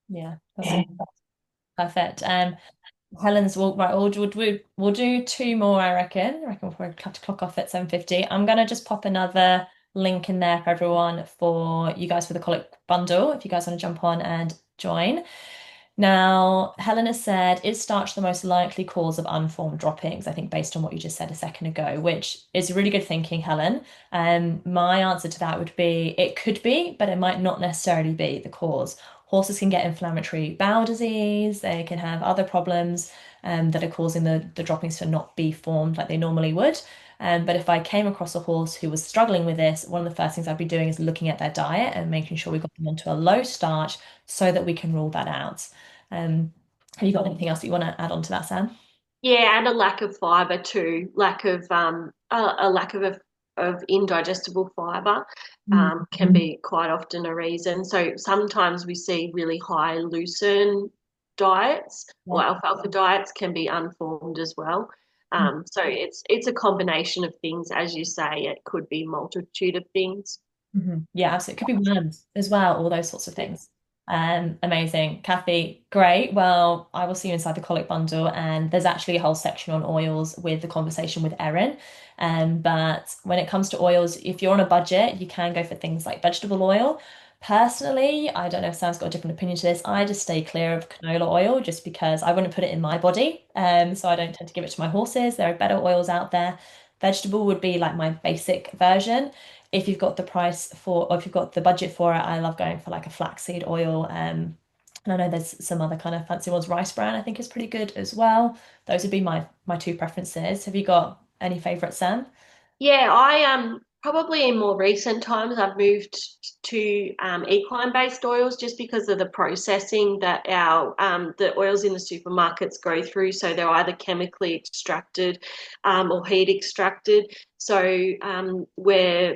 Speaker 1: Yeah, that's perfect. Helen's well, right. We'll do two more, I reckon. I reckon we'll have to clock off at 7:50. I'm gonna just pop another link in there for everyone for you guys for the Colic bundle if you guys want to jump on and join. Now, Helen has said, is starch the most likely cause of unformed droppings? I think based on what you just said a second ago, which is really good thinking, Helen. My answer to that would be it could be, but it might not necessarily be the cause. Horses can get inflammatory bowel disease, they can have other problems that are causing the droppings to not be formed like they normally would. But if I came across a horse who was struggling with this, one of the first things I'd be doing is looking at their diet and making sure we got them onto a low starch so that we can rule that out. Have you got anything else that you want to add on to that, Sam?
Speaker 2: Yeah, and a lack of fiber too, lack of a lack of indigestible fiber can be quite often a reason. So sometimes we see really high lucerne diets
Speaker 1: Yeah.
Speaker 2: or alfalfa diets can be unformed as well. So it's a combination of things, as you say. It could be multitude of things.
Speaker 1: Yeah, absolutely. It could be worms as well, all those sorts of things. Amazing. Kathy, great. Well, I will see you inside the Colic bundle, and there's actually a whole section on oils with the conversation with Erin. But when it comes to oils, if you're on a budget, you can go for things like vegetable oil. Personally, I don't know if Sam's got a different opinion to this. I just stay clear of canola oil just because I wouldn't put it in my body. So I don't tend to give it to my horses. There are better oils out there. Vegetable would be like my basic version if you've got the price for, or if you've got the budget for it, I love going for like a flaxseed oil. And I know there's some other kind of fancy ones. Rice bran, I think, is pretty good as well. Those would be my two preferences. Have you got any favorites, Sam?
Speaker 2: Yeah, I probably in more recent times I've moved to equine based oils just because of the processing that our the oils in the supermarkets go through. So they're either chemically extracted or heat extracted. So where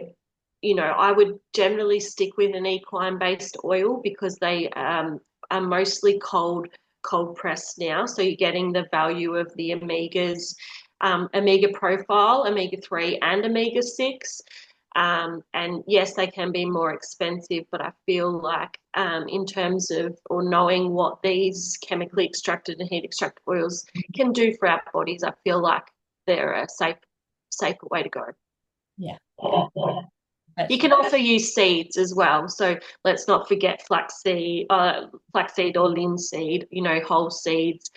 Speaker 2: I would generally stick with an equine based oil because they are mostly cold pressed now. So you're getting the value of the omegas omega profile, omega 3 and omega 6. And yes, they can be more expensive, but I feel like in terms of or knowing what these chemically extracted and heat extracted oils can do for our bodies, I feel like they're a safer way to go.
Speaker 1: Yeah.
Speaker 2: You
Speaker 1: But
Speaker 2: can also use seeds as well. So let's not forget flaxseed or linseed, whole seeds,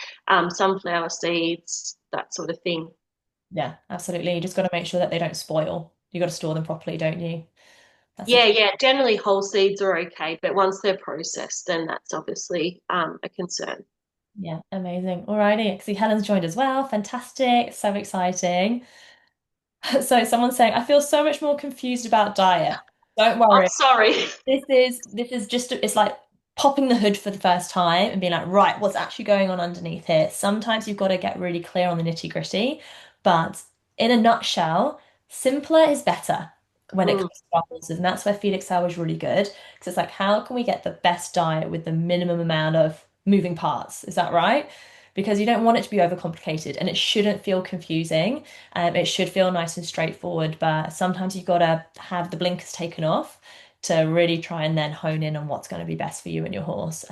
Speaker 2: sunflower seeds, that sort of thing.
Speaker 1: yeah, absolutely. You just got to make sure that they don't spoil. You got to store them properly, don't you? That's a
Speaker 2: Yeah, yeah. Generally, whole seeds are okay, but once they're processed, then that's obviously a concern.
Speaker 1: yeah, amazing. Alrighty. See, Helen's joined as well. Fantastic. So exciting. So someone's saying, I feel so much more confused about diet. Don't
Speaker 2: I'm
Speaker 1: worry.
Speaker 2: sorry.
Speaker 1: This is just it's like popping the hood for the first time and being like, right, what's actually going on underneath here? Sometimes you've got to get really clear on the nitty-gritty, but in a nutshell, simpler is better when it
Speaker 2: Mm.
Speaker 1: comes to our horses, and that's where FeedXL is really good because it's like, how can we get the best diet with the minimum amount of moving parts? Is that right? Because you don't want it to be overcomplicated and it shouldn't feel confusing. It should feel nice and straightforward, but sometimes you've got to have the blinkers taken off to really try and then hone in on what's going to be best for you and your horse.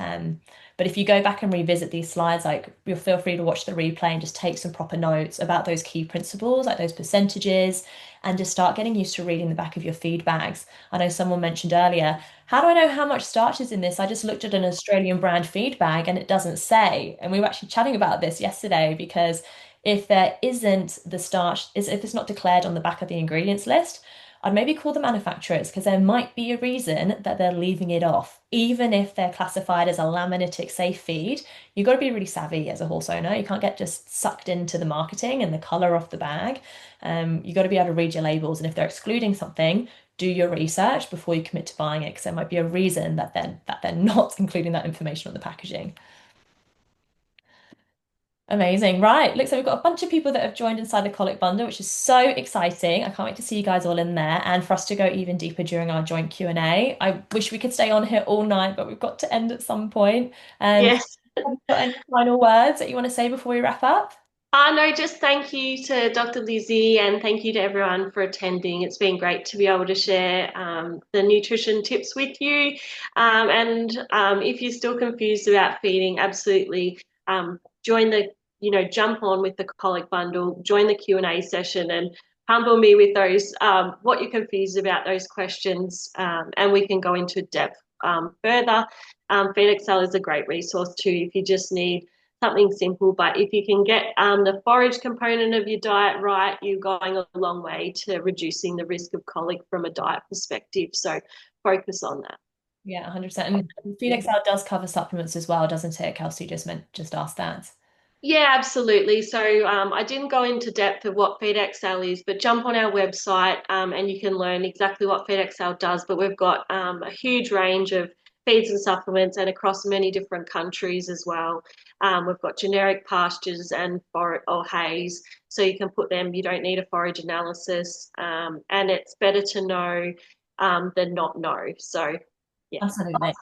Speaker 1: But if you go back and revisit these slides, like you'll feel free to watch the replay and just take some proper notes about those key principles, like those percentages, and just start getting used to reading the back of your feed bags. I know someone mentioned earlier, how do I know how much starch is in this? I just looked at an Australian brand feed bag and it doesn't say. And we were actually chatting about this yesterday because if there isn't the starch, if it's not declared on the back of the ingredients list, I'd maybe call the manufacturers because there might be a reason that they're leaving it off. Even if they're classified as a laminitic safe feed, you've got to be really savvy as a horse owner. You can't get just sucked into the marketing and the color off the bag. You've got to be able to read your labels. And if they're excluding something, do your research before you commit to buying it because there might be a reason that they're not including that information on the packaging. Amazing. Right. Looks like we've got a bunch of people that have joined inside the Colic Bundle, which is so exciting. I can't wait to see you guys all in there and for us to go even deeper during our joint Q&A. I wish we could stay on here all night, but we've got to end at some point.
Speaker 2: Yes.
Speaker 1: Have you got any final words that you want to say before we wrap up?
Speaker 2: No, just thank you to Dr. Lizzie and thank you to everyone for attending. It's been great to be able to share the nutrition tips with you. If you're still confused about feeding, absolutely join jump on with the Colic bundle, join the Q&A session and humble me with those, what you're confused about, those questions, and we can go into depth further. FeedXL is a great resource too if you just need something simple, but if you can get the forage component of your diet right, you're going a long way to reducing the risk of colic from a diet perspective. So focus on that.
Speaker 1: Yeah, 100%. And FeedXL does cover supplements as well, doesn't it? Kelsey just asked that.
Speaker 2: Yeah, absolutely. So I didn't go into depth of what FeedXL is, but jump on our website and you can learn exactly what FeedXL does. But we've got a huge range of feeds and supplements and across many different countries as well. We've got generic pastures and or hays, so you can put them. You don't need a forage analysis, and it's better to know than not know. So yeah.
Speaker 1: Absolutely.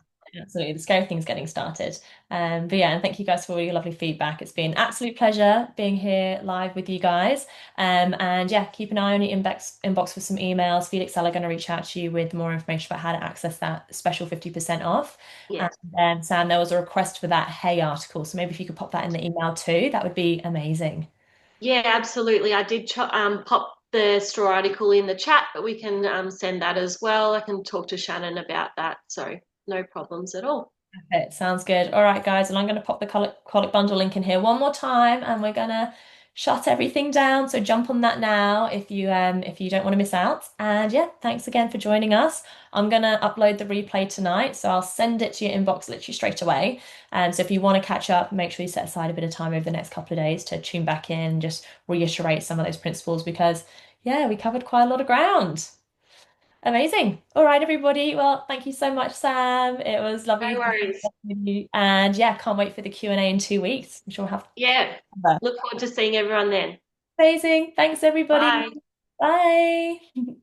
Speaker 1: Absolutely. The scary thing's getting started. But yeah, and thank you guys for all your lovely feedback. It's been an absolute pleasure being here live with you guys. And yeah, keep an eye on your inbox for some emails. FeedXL are going to reach out to you with more information about how to access that special 50% off. And
Speaker 2: Yes.
Speaker 1: Sam, there was a request for that Hay article. So maybe if you could pop that in the email too, that would be amazing.
Speaker 2: Yeah, absolutely. I did pop the straw article in the chat, but we can send that as well. I can talk to Shannon about that. So no problems at all.
Speaker 1: It sounds good. All right, guys, and I'm going to pop the Colic bundle link in here one more time, and we're gonna shut everything down. So jump on that now if you don't want to miss out. And yeah, thanks again for joining us. I'm gonna upload the replay tonight, so I'll send it to your inbox literally straight away. So if you want to catch up, make sure you set aside a bit of time over the next couple of days to tune back in, just reiterate some of those principles because yeah, we covered quite a lot of ground. Amazing. All right, everybody. Well, thank you so much, Sam. It was
Speaker 2: No
Speaker 1: lovely
Speaker 2: worries.
Speaker 1: with you. And yeah, can't wait for the Q&A in 2 weeks. I'm sure we'll
Speaker 2: Yeah.
Speaker 1: have
Speaker 2: Look forward to seeing everyone then.
Speaker 1: amazing. Thanks, everybody.
Speaker 2: Bye.
Speaker 1: Bye.